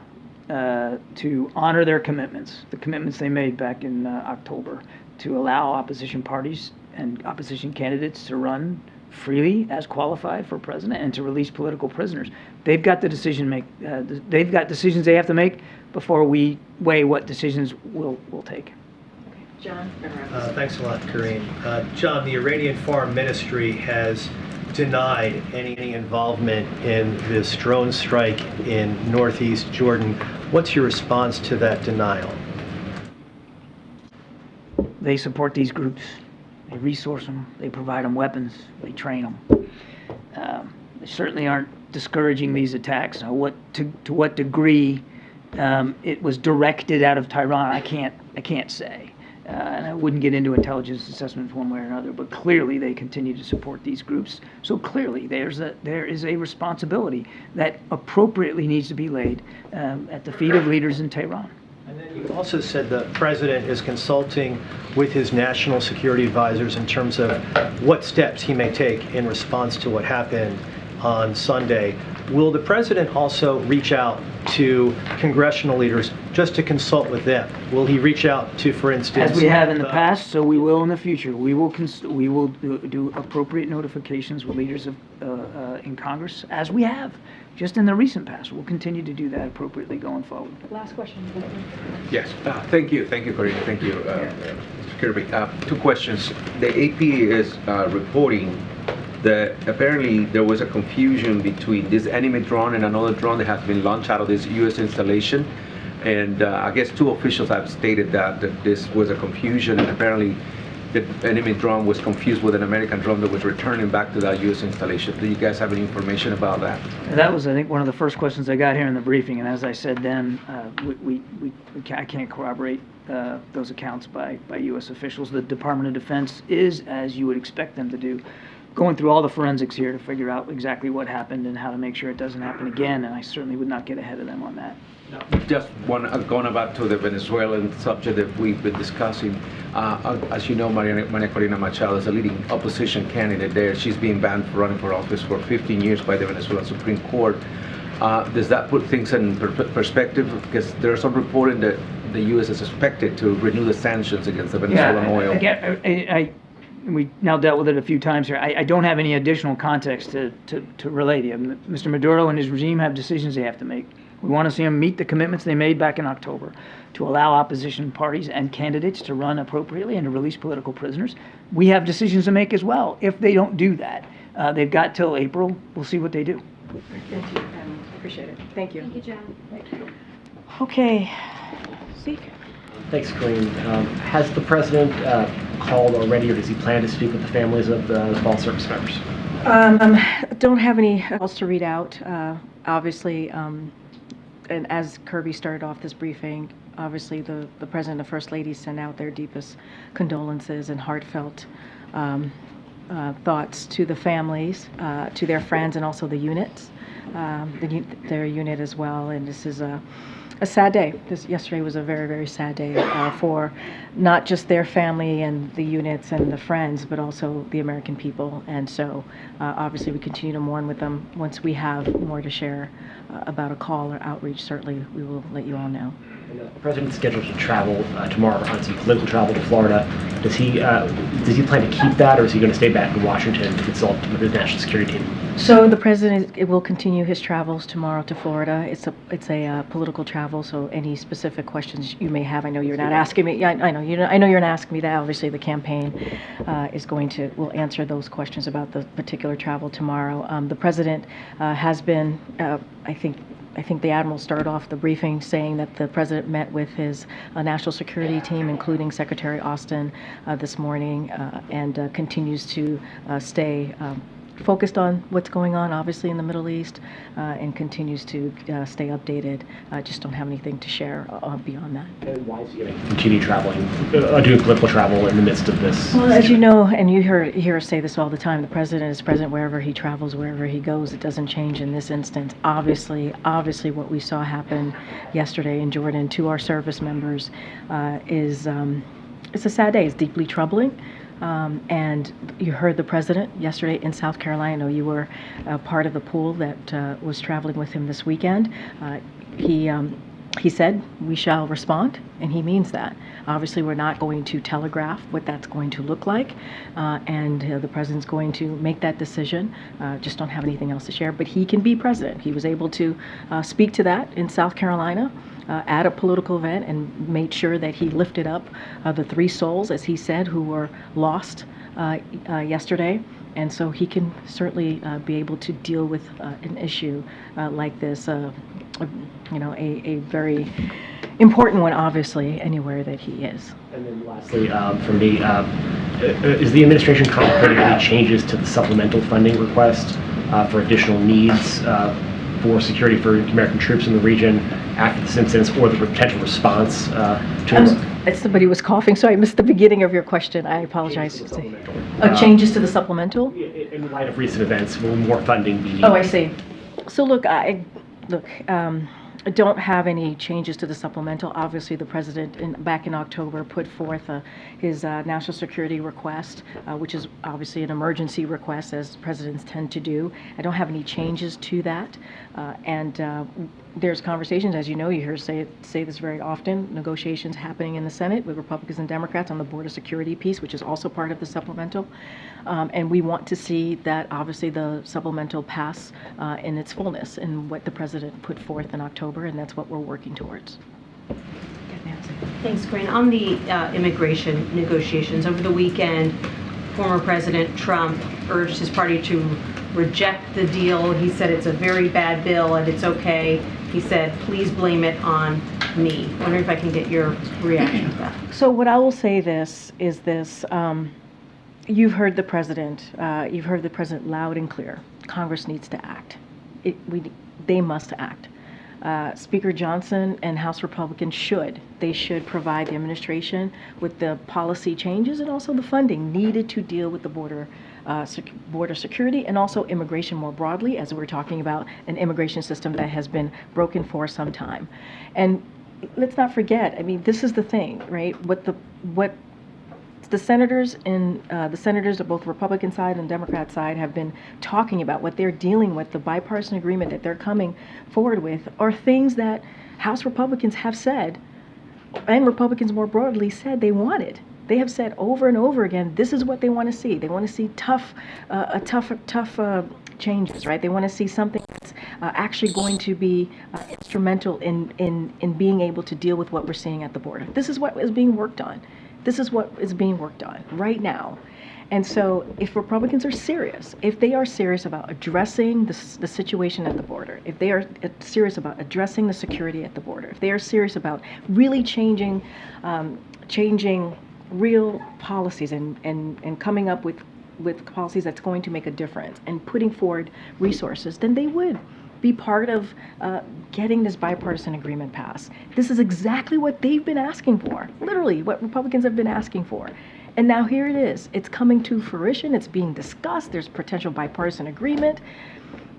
to honor their commitments, the commitments they made back in October, to allow opposition parties and opposition candidates to run freely as qualified for president and to release political prisoners. They've got the they've got decisions they have to make before we weigh what decisions we'll take. John? Thanks a lot, Karine. John, the Iranian Foreign Ministry has denied any involvement in this drone strike in northeast Jordan. What's your response to that denial? They support these groups. They resource them. They provide them weapons. They train them. They certainly aren't discouraging these attacks. Now, to what degree it was directed out of Tehran, I can't say. And I wouldn't get into intelligence assessments one way or another, but clearly they continue to support these groups. So clearly there is a responsibility that appropriately needs to be laid at the feet of leaders in Tehran. And then you also said the president is consulting with his national security advisors in terms of what steps he may take in response to what happened on Sunday. Will the president also reach out to congressional leaders just to consult with them? Will he reach out to, for instance, as we have in the past, so we will in the future. We will do appropriate notifications with leaders of in Congress, as we have just in the recent past. We'll continue to do that appropriately going forward. Last question. Yes. Thank you, Karine. Thank you, Mr. Kirby. Two questions. The AP is reporting that apparently there was a confusion between this enemy drone and another drone that has been launched out of this U.S. installation. And I guess two officials have stated that this was a confusion, and apparently the enemy drone was confused with an American drone that was returning back to that U.S. installation. Do you guys have any information about that? That was, I think, one of the first questions I got here in the briefing, and as I said then, I can't corroborate those accounts by U.S. officials. The Department of Defense is, as you would expect them to do, going through all the forensics here to figure out exactly what happened and how to make sure it doesn't happen again, and I certainly would not get ahead of them on that. Just going back to the Venezuelan subject that we've been discussing. As you know, Maria Corina Machado is a leading opposition candidate there. She's been banned from running for office for 15 years by the Venezuelan Supreme Court. Does that put things in perspective? Because there's some reporting that the U.S. is expected to renew the sanctions against the Venezuelan oil. Again, we now dealt with it a few times here. I don't have any additional context to relay to you. Mr. Maduro and his regime have decisions they have to make. We want to see them meet the commitments they made back in October to allow opposition parties and candidates to run appropriately and to release political prisoners. We have decisions to make as well. If they don't do that, they've got till April. We'll see what they do. Thank you. Appreciate it. Thank you. Thank you, John. Thank you. Okay. Speak. Thanks, Karine. Has the president called already, or does he plan to speak with the families of the fallen service members? Don't have any else to read out. Obviously, and as Kirby started off this briefing, obviously the President and the First Lady sent out their deepest condolences and heartfelt thoughts to the families, to their friends, and also the units, their unit as well. And this is a sad day. Yesterday was a very, very sad day for not just their family and the units and the friends, but also the American people. And so obviously we continue to mourn with them. Once we have more to share about a call or outreach, certainly we will let you all know. And the president's scheduled to travel tomorrow on some political travel to Florida. Does he plan to keep that, or is he going to stay back in Washington to consult with his national security team? So the president will continue his travels tomorrow to Florida. It's a political travel. So any specific questions you may have, I know you're not asking me. Yeah, I know you're not asking me that. Obviously, the campaign will answer those questions about the particular travel tomorrow. The president has been, I think the Admiral started off the briefing saying that the president met with his national security team, including Secretary Austin, this morning, and continues to stay focused on what's going on, obviously, in the Middle East, and continues to stay updated. Just don't have anything to share beyond that. And why is he going to continue traveling, doing political travel in the midst of this? Well, as you know, and you hear us say this all the time, the president is president wherever he travels, wherever he goes. It doesn't change in this instance. Obviously, what we saw happen yesterday in Jordan to our service members is it's a sad day. It's deeply troubling. And you heard the president yesterday in South Carolina. I know you were part of the pool that was traveling with him this weekend. He said, we shall respond, and he means that. Obviously, we're not going to telegraph what that's going to look like, and the president's going to make that decision. Just don't have anything else to share, but he can be president. He was able to speak to that in South Carolina at a political event and made sure that he lifted up the 3 souls, as he said, who were lost yesterday. And so he can certainly be able to deal with an issue like this, a very important one, obviously, anywhere that he is. And then lastly, for me, is the administration contemplating any changes to the supplemental funding request for additional needs for security for American troops in the region after this incident, or the potential response to Somebody was coughing, so I missed the beginning of your question. I apologize. Changes to the supplemental? In light of recent events, will more funding be needed? Oh, I see. So look, I don't have any changes to the supplemental. Obviously, the president back in October put forth his national security request, which is obviously an emergency request, as presidents tend to do. I don't have any changes to that. There's conversations, as you know, you hear say this very often, negotiations happening in the Senate with Republicans and Democrats on the border security piece, which is also part of the supplemental. And we want to see that, obviously, the supplemental pass in its fullness in what the president put forth in October, and that's what we're working towards. Thanks, Karine. On the immigration negotiations, over the weekend, former President Trump urged his party to reject the deal. He said it's a very bad bill and it's okay. He said, please blame it on me. I wonder if I can get your reaction to that. So what I will say is this. You've heard the president. You've heard the president loud and clear. Congress needs to act. They must act. Speaker Johnson and House Republicans should provide the administration with the policy changes and also the funding needed to deal with the border security and also immigration more broadly, as we're talking about an immigration system that has been broken for some time. And let's not forget, I mean, this is the thing, right? What the senators of both Republican side and Democrat side have been talking about, what they're dealing with, the bipartisan agreement that they're coming forward with, are things that House Republicans have said, and Republicans more broadly said they wanted. They have said over and over again, this is what they want to see. They want to see tough changes, right? They want to see something that's actually going to be instrumental in being able to deal with what we're seeing at the border. This is what is being worked on. This is what is being worked on right now. And so if Republicans are serious, if they are serious about addressing the situation at the border, if they are serious about addressing the security at the border, if they are serious about really changing real policies and coming up with policies that's going to make a difference and putting forward resources, then they would be part of getting this bipartisan agreement passed. This is exactly what they've been asking for, literally what Republicans have been asking for. And now here it is. It's coming to fruition. It's being discussed. There's potential bipartisan agreement.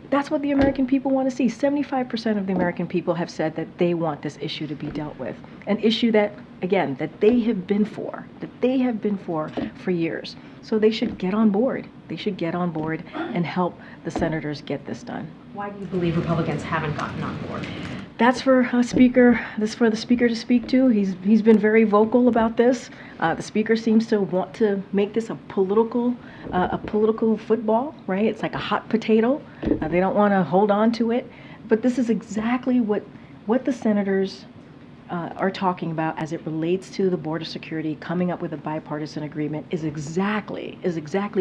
That's what the American people want to see. 75% of the American people have said that they want this issue to be dealt with. An issue that, again, that they have been for years. So they should get on board. They should get on board and help the senators get this done. Why do you believe Republicans haven't gotten on board? That's for a speaker. That's for the speaker to speak to. He's been very vocal about this. The speaker seems to want to make this a political football, right? It's like a hot potato. They don't want to hold on to it. But this is exactly what the senators are talking about as it relates to the border security. Coming up with a bipartisan agreement is exactly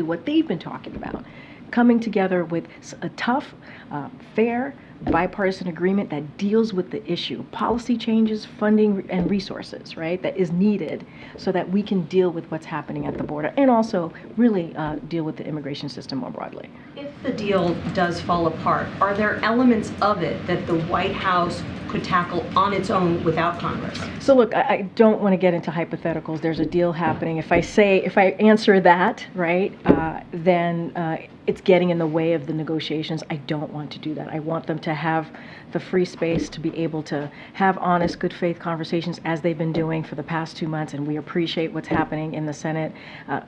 what they've been talking about. Coming together with a tough, fair, bipartisan agreement that deals with the issue, policy changes, funding, and resources, right, that is needed so that we can deal with what's happening at the border and also really deal with the immigration system more broadly. If the deal does fall apart, are there elements of it that the White House could tackle on its own without Congress? So look, I don't want to get into hypotheticals. There's a deal happening. If I answer that, right, then it's getting in the way of the negotiations. I don't want to do that. I want them to have the free space to be able to have honest, good faith conversations as they've been doing for the past 2 months, and we appreciate what's happening in the Senate.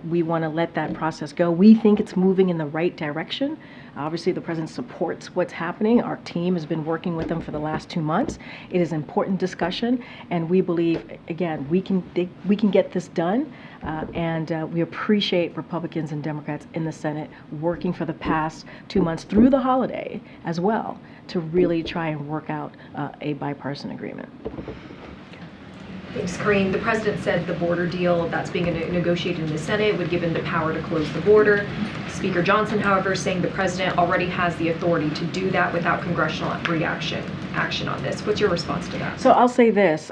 We want to let that process go. We think it's moving in the right direction. Obviously, the president supports what's happening. Our team has been working with them for the last 2 months. It is important discussion, and we believe, again, we can get this done, and we appreciate Republicans and Democrats in the Senate working for the past 2 months through the holiday as well to really try and work out a bipartisan agreement. Thanks, Karine. The president said the border deal that's being negotiated in the Senate would give him the power to close the border. Speaker Johnson, however, saying the president already has the authority to do that without congressional action on this. What's your response to that? So I'll say this.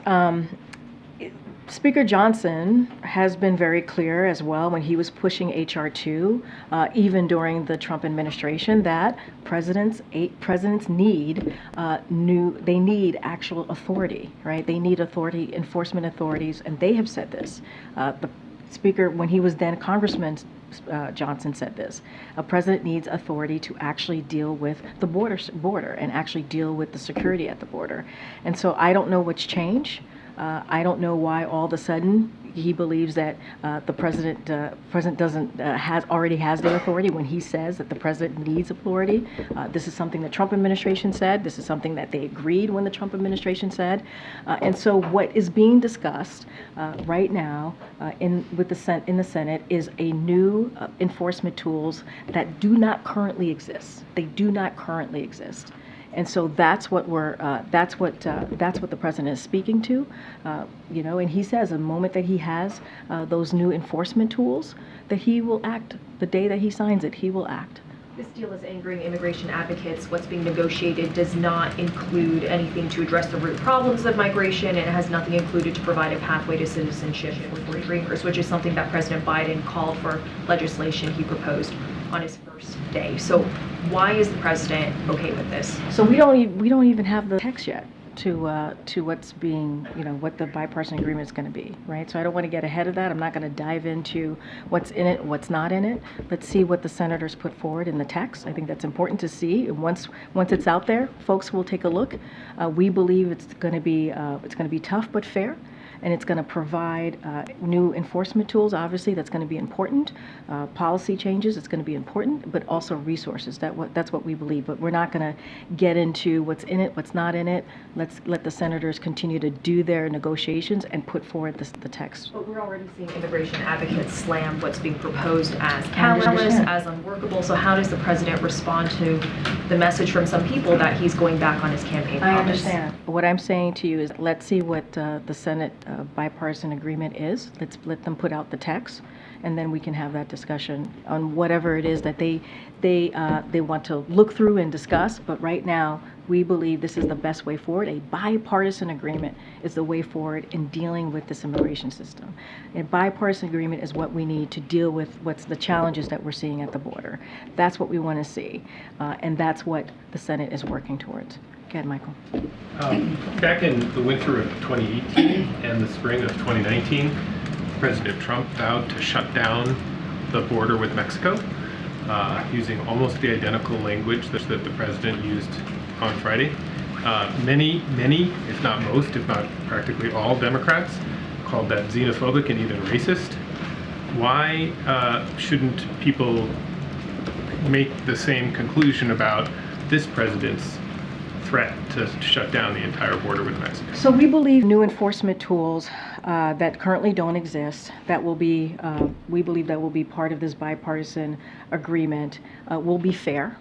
Speaker Johnson has been very clear as well when he was pushing H.R. 2, even during the Trump administration, that presidents need they need actual authority, right? They need authority, enforcement authorities, and they have said this. The Speaker, when he was then Congressman Johnson, said this: a president needs authority to actually deal with the border and actually deal with the security at the border. And so I don't know what's changed. I don't know why all of a sudden he believes that the president already has the authority when he says that the president needs authority. This is something the Trump administration said. This is something that they agreed when the Trump administration said. And so what is being discussed right now in the Senate is a new enforcement tools that do not currently exist. They do not currently exist. And so that's what the president is speaking to, and he says the moment that he has those new enforcement tools, that he will act. The day that he signs it, he will act. This deal is angering immigration advocates. What's being negotiated does not include anything to address the root problems of migration, and it has nothing included to provide a pathway to citizenship for dreamers, which is something that President Biden called for legislation he proposed on his first day. So why is the president okay with this? So we don't even have the text yet to what's being, what the bipartisan agreement is going to be, right? So I don't want to get ahead of that. I'm not going to dive into what's in it, what's not in it. Let's see what the senators put forward in the text. I think that's important to see. And once it's out there, folks will take a look. We believe it's going to be tough but fair. And it's going to provide new enforcement tools, obviously, that's going to be important. Policy changes, it's going to be important, but also resources. That's what we believe. But we're not going to get into what's in it, what's not in it. Let's let the senators continue to do their negotiations and put forward the text. But we're already seeing immigration advocates slam what's being proposed as callous, as unworkable. So how does the president respond to the message from some people that he's going back on his campaign promise? I understand. What I'm saying to you is let's see what the Senate bipartisan agreement is. Let's let them put out the text, and then we can have that discussion on whatever it is that they want to look through and discuss. But right now, we believe this is the best way forward. A bipartisan agreement is the way forward in dealing with this immigration system. A bipartisan agreement is what we need to deal with what's the challenges that we're seeing at the border. That's what we want to see, and that's what the Senate is working towards. Go ahead, Michael. Back in the winter of 2018 and the spring of 2019, President Trump vowed to shut down the border with Mexico using almost the identical language that the president used on Friday. Many, if not most, if not practically all Democrats called that xenophobic and even racist. Why shouldn't people make the same conclusion about this president's threat to shut down the entire border with Mexico? So we believe new enforcement tools that currently don't exist, that will be, we believe that will be part of this bipartisan agreement, will be fair.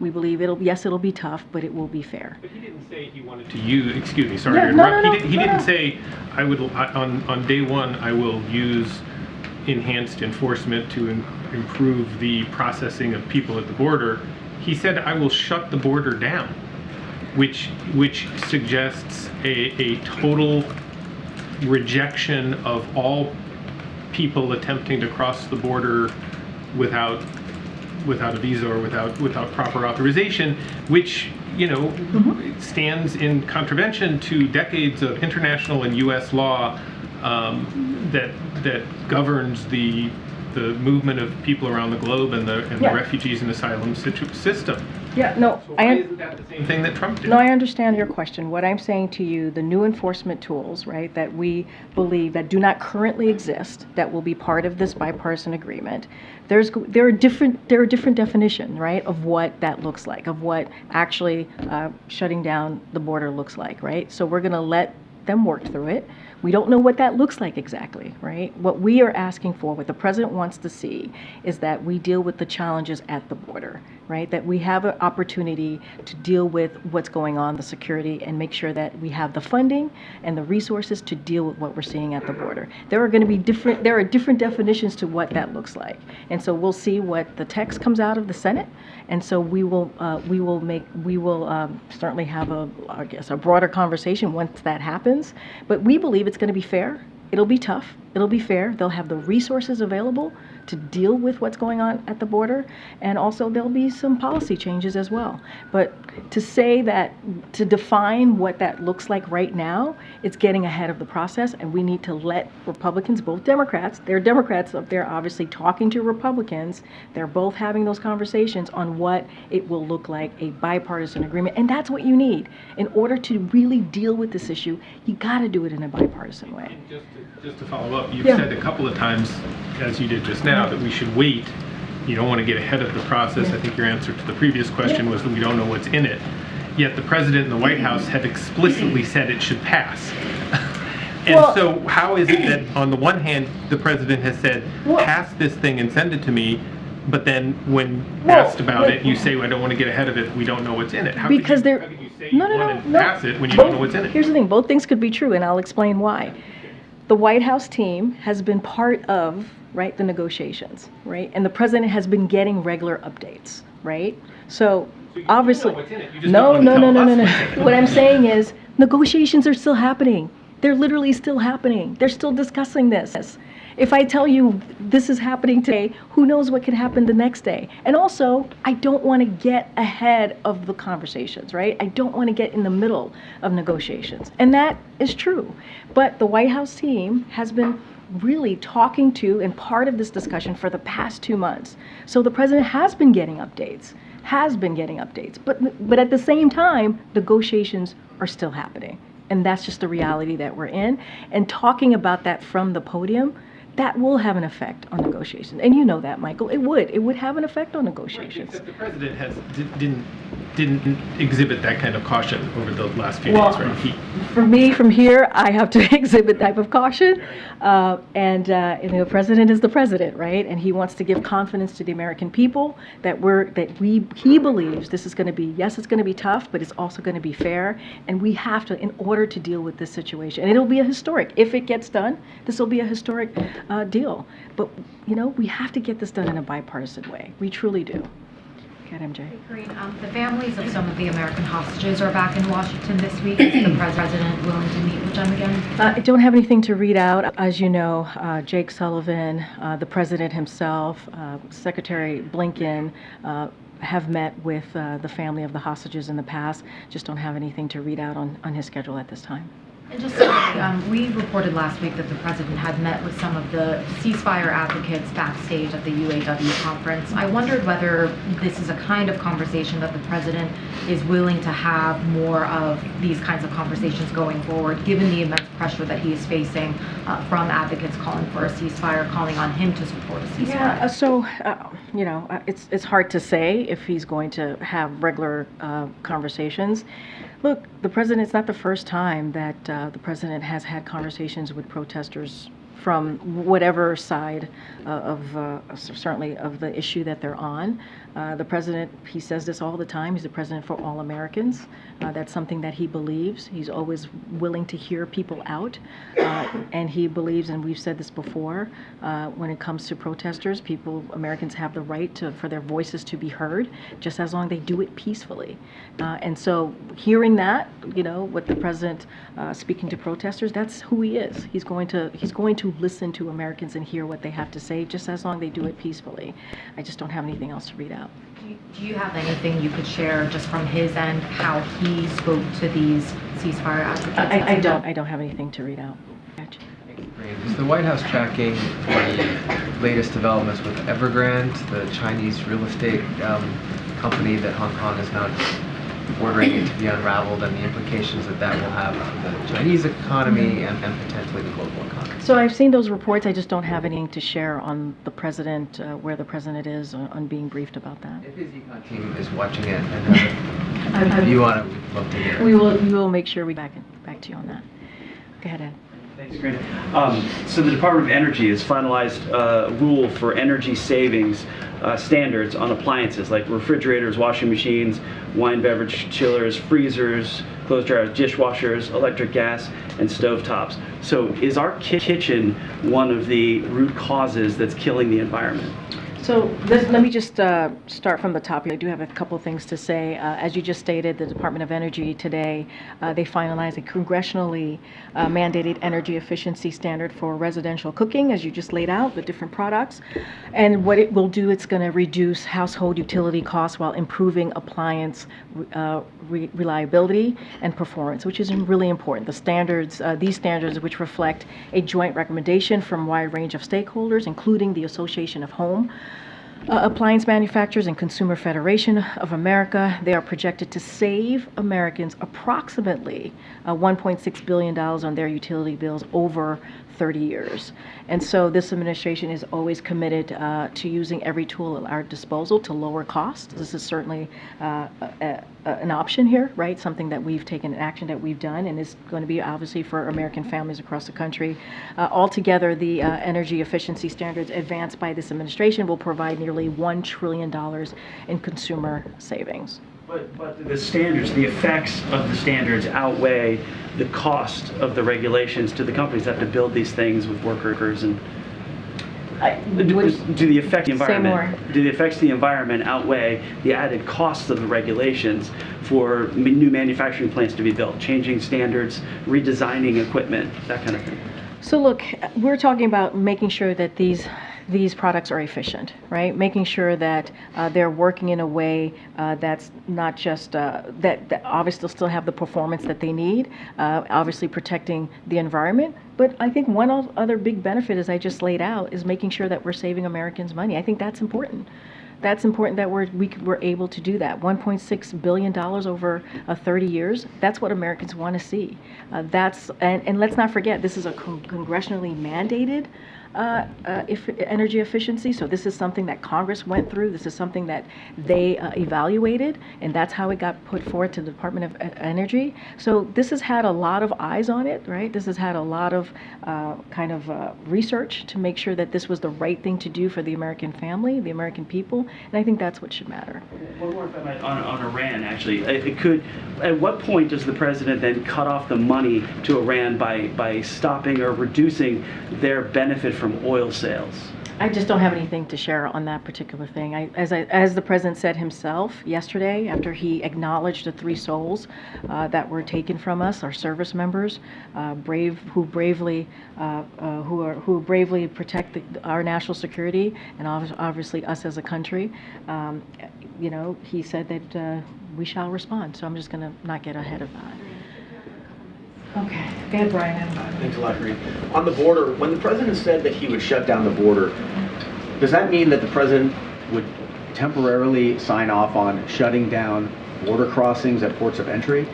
We believe it'll be tough, but it will be fair. But he didn't say he wanted to use, excuse me, sorry to interrupt. He didn't say, on day one, I will use enhanced enforcement to improve the processing of people at the border. He said, I will shut the border down. which suggests a total rejection of all people attempting to cross the border without a visa or without proper authorization, which stands in contravention to decades of international and U.S. law that governs the movement of people around the globe and the refugees and asylum system. Yeah, no, So why isn't that the same thing that Trump did? No, I understand your question. What I'm saying to you, the new enforcement tools, right, that we believe that do not currently exist, that will be part of this bipartisan agreement, there are different definitions, right, of what that looks like, of what actually shutting down the border looks like, right? So we're going to let them work through it. We don't know what that looks like exactly, right? What we are asking for, what the president wants to see, is that we deal with the challenges at the border, right? That we have an opportunity to deal with what's going on, the security, and make sure that we have the funding and the resources to deal with what we're seeing at the border. There are different definitions to what that looks like. And so we'll see what the text comes out of the Senate. And so we will certainly have a broader conversation once that happens. But we believe it's going to be fair. It'll be tough. It'll be fair. They'll have the resources available to deal with what's going on at the border, and also there'll be some policy changes as well. But to say that, to define what that looks like right now, it's getting ahead of the process, and we need to let Republicans, both Democrats, there are Democrats up there obviously talking to Republicans, they're both having those conversations on what it will look like, a bipartisan agreement, and that's what you need. In order to really deal with this issue, you gotta do it in a bipartisan way. Just to follow up, you've said a couple of times, as you did just now, that we should wait. You don't want to get ahead of the process. I think your answer to the previous question was that we don't know what's in it. Yet the president and the White House have explicitly said it should pass. And so how is it that on the one hand, the president has said, pass this thing and send it to me, but then when asked about it, you say, well, I don't want to get ahead of it, we don't know what's in it. How because could you say you want to pass it when you don't know what's in it? Here's the thing, both things could be true, and I'll explain why. The White House team has been part of, right, the negotiations, right? And the president has been getting regular updates, right? So obviously, no. What I'm saying is negotiations are still happening. They're literally still happening. They're still discussing this. If I tell you this is happening today, who knows what could happen the next day? And also, I don't want to get ahead of the conversations, right? I don't want to get in the middle of negotiations. And that is true. But the White House team has been really talking to and part of this discussion for the past 2 months. So the president has been getting updates. But at the same time, negotiations are still happening. And that's just the reality that we're in. And talking about that from the podium, that will have an effect on negotiations. And you know that, Michael. It would have an effect on negotiations. Except the president didn't exhibit that kind of caution over the last few days, right? For me, from here, I have to exhibit that type of caution. And the president is the president, right? And he wants to give confidence to the American people that he believes this is going to be, yes, it's going to be tough, but it's also going to be fair. And we have to, in order to deal with this situation, and it'll be a historic, if it gets done, this will be a historic deal. But, we have to get this done in a bipartisan way. We truly do. Go ahead, MJ. Karine, the families of some of the American hostages are back in Washington this week. Is the president willing to meet with them again? I don't have anything to read out. As you know, Jake Sullivan, the president himself, Secretary Blinken, have met with the family of the hostages in the past. Just don't have anything to read out on his schedule at this time. And just we reported last week that the president had met with some of the ceasefire advocates backstage at the UAW conference. I wondered whether this is a kind of conversation that the president is willing to have more of these kinds of conversations going forward, given the immense pressure that he is facing from advocates calling for a ceasefire, calling on him to support a ceasefire. Yeah, so, it's hard to say if he's going to have regular conversations. Look, the president's not the first time that the president has had conversations with protesters from whatever side certainly of the issue that they're on. The president, he says this all the time, he's the president for all Americans. That's something that he believes. He's always willing to hear people out. And he believes, and we've said this before, when it comes to protesters, Americans have the right for their voices to be heard, just as long as they do it peacefully. And so hearing that, what the president speaking to protesters, that's who he is. He's going to listen to Americans and hear what they have to say, just as long as they do it peacefully. I just don't have anything else to read out. Do you have anything you could share just from his end, how he spoke to these ceasefire advocates? I don't have anything to read out. Is the White House tracking the latest developments with Evergrande, the Chinese real estate company that Hong Kong is now ordering it to be unraveled, and the implications that will have for the Chinese economy and potentially the global economy? So I've seen those reports. I just don't have anything to share on the president, where the president is on being briefed about that. If his econ team is watching it and has a view on it, we'd love to hear it. We will make sure we back to you on that. Go ahead, Ed. Thanks, Karine. So the Department of Energy has finalized a rule for energy savings standards on appliances like refrigerators, washing machines, wine beverage chillers, freezers, clothes dryers, dishwashers, electric gas, and stovetops. So is our kitchen one of the root causes that's killing the environment? So let me just start from the top. I do have a couple things to say. As you just stated, the Department of Energy today, they finalized a congressionally mandated energy efficiency standard for residential cooking, as you just laid out, the different products. And what it will do, it's going to reduce household utility costs while improving appliance reliability and performance, which is really important. The standards, these standards, which reflect a joint recommendation from a wide range of stakeholders, including the Association of Home Appliance Manufacturers and Consumer Federation of America. They are projected to save Americans approximately $1.6 billion on their utility bills over 30 years. And so this administration is always committed to using every tool at our disposal to lower costs. This is certainly an option here, right? Something that we've taken, an action that we've done, and is going to be obviously for American families across the country. Altogether, the energy efficiency standards advanced by this administration will provide nearly $1 trillion in consumer savings. But the standards, the effects of the standards outweigh the cost of the regulations to the companies that have to build these things with workers and. Do the effects of the environment? Do the effects of the environment outweigh the added costs of the regulations for new manufacturing plants to be built, changing standards, redesigning equipment, that kind of thing? So look, we're talking about making sure that these products are efficient, right? Making sure that they're working in a way that's not just that obviously still have the performance that they need, obviously protecting the environment. But I think one other big benefit, as I just laid out, is making sure that we're saving Americans money. I think that's important. That's important that we're able to do that. $1.6 billion over 30 years. That's what Americans want to see. And let's not forget, this is a congressionally mandated energy efficiency. So this is something that Congress went through. This is something that they evaluated, and that's how it got put forward to the Department of Energy. So this has had a lot of eyes on it, right? This has had a lot of research to make sure that this was the right thing to do for the American family, the American people, and I think that's what should matter. One more, if I might, on Iran, actually. At what point does the president then cut off the money to Iran by stopping or reducing their benefit from oil sales? I just don't have anything to share on that particular thing. As the president said himself yesterday, after he acknowledged the 3 souls that were taken from us, our service members, who bravely protect our national security and obviously us as a country. He said that we shall respond. So I'm just going to not get ahead of that. Okay, go ahead, Brian. Thanks a lot, Karine. On the border, when the president said that he would shut down the border, does that mean that the president would temporarily sign off on shutting down border crossings at ports of entry?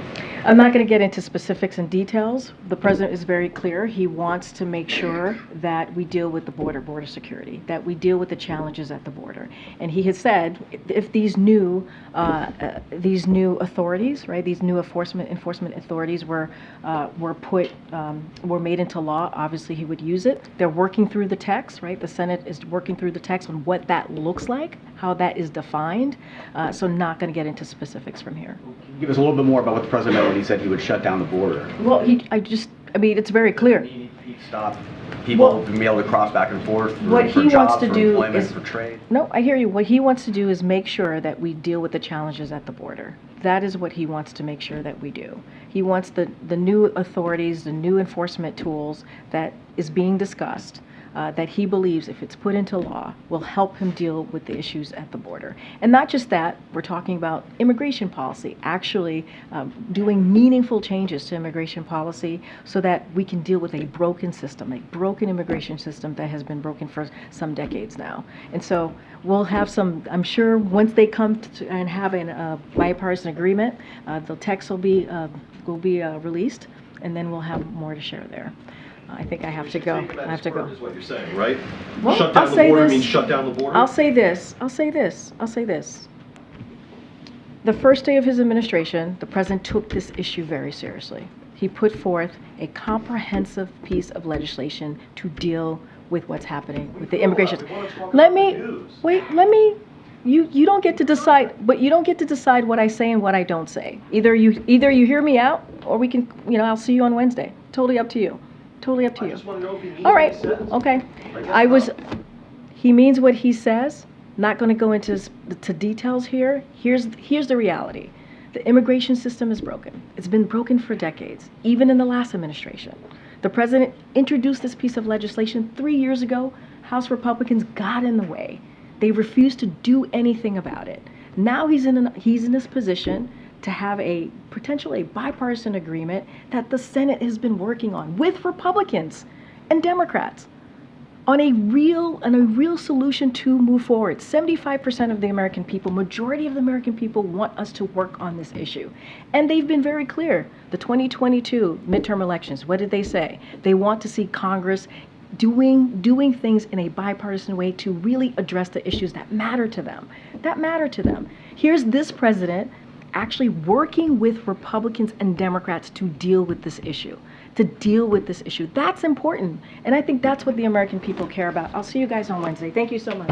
I'm not going to get into specifics and details. The president is very clear. He wants to make sure that we deal with the border security, that we deal with the challenges at the border. And he has said if these new authorities, right, these new enforcement authorities were made into law, obviously he would use it. They're working through the text, right? The Senate is working through the text on what that looks like, how that is defined. So not going to get into specifics from here. Give us a little bit more about what the president meant when he said he would shut down the border. Well, I mean, it's very clear. He'd stop people from being able to cross back and forth What he wants to do employment, is, for trade. No, I hear you. What he wants to do is make sure that we deal with the challenges at the border. That is what he wants to make sure that we do. He wants the new authorities, the new enforcement tools that is being discussed, that he believes, if it's put into law, will help him deal with the issues at the border. And not just that, we're talking about immigration policy, actually doing meaningful changes to immigration policy so that we can deal with a broken system, a broken immigration system that has been broken for some decades now. And so we'll have some, I'm sure once they come and have a bipartisan agreement, the text will be released, and then we'll have more to share there. I think I have to go. I have to go. Is what you're saying, right? Well, Shut down I'll the say border this. means shut down the border? I'll say this. The first day of his administration, the president took this issue very seriously. He put forth a comprehensive piece of legislation to deal with what's happening with the immigration. You don't get to decide, but you don't get to decide what I say and what I don't say. Either you hear me out, or we can, I'll see you on Wednesday. Totally up to you. Totally up to you. I just want to know if he means All right. what he says. Okay. He means what he says. Not going to go into details here. Here's the reality. The immigration system is broken. It's been broken for decades, even in the last administration. The president introduced this piece of legislation 3 years ago. House Republicans got in the way. They refused to do anything about it. Now he's in this position to have a bipartisan agreement that the Senate has been working on with Republicans and Democrats on a real solution to move forward. 75% of the American people, majority of the American people, want us to work on this issue. And they've been very clear. The 2022 midterm elections, what did they say? They want to see Congress doing things in a bipartisan way to really address the issues that matter to them. Here's this president actually working with Republicans and Democrats to deal with this issue. That's important. And I think that's what the American people care about. I'll see you guys on Wednesday. Thank you so much.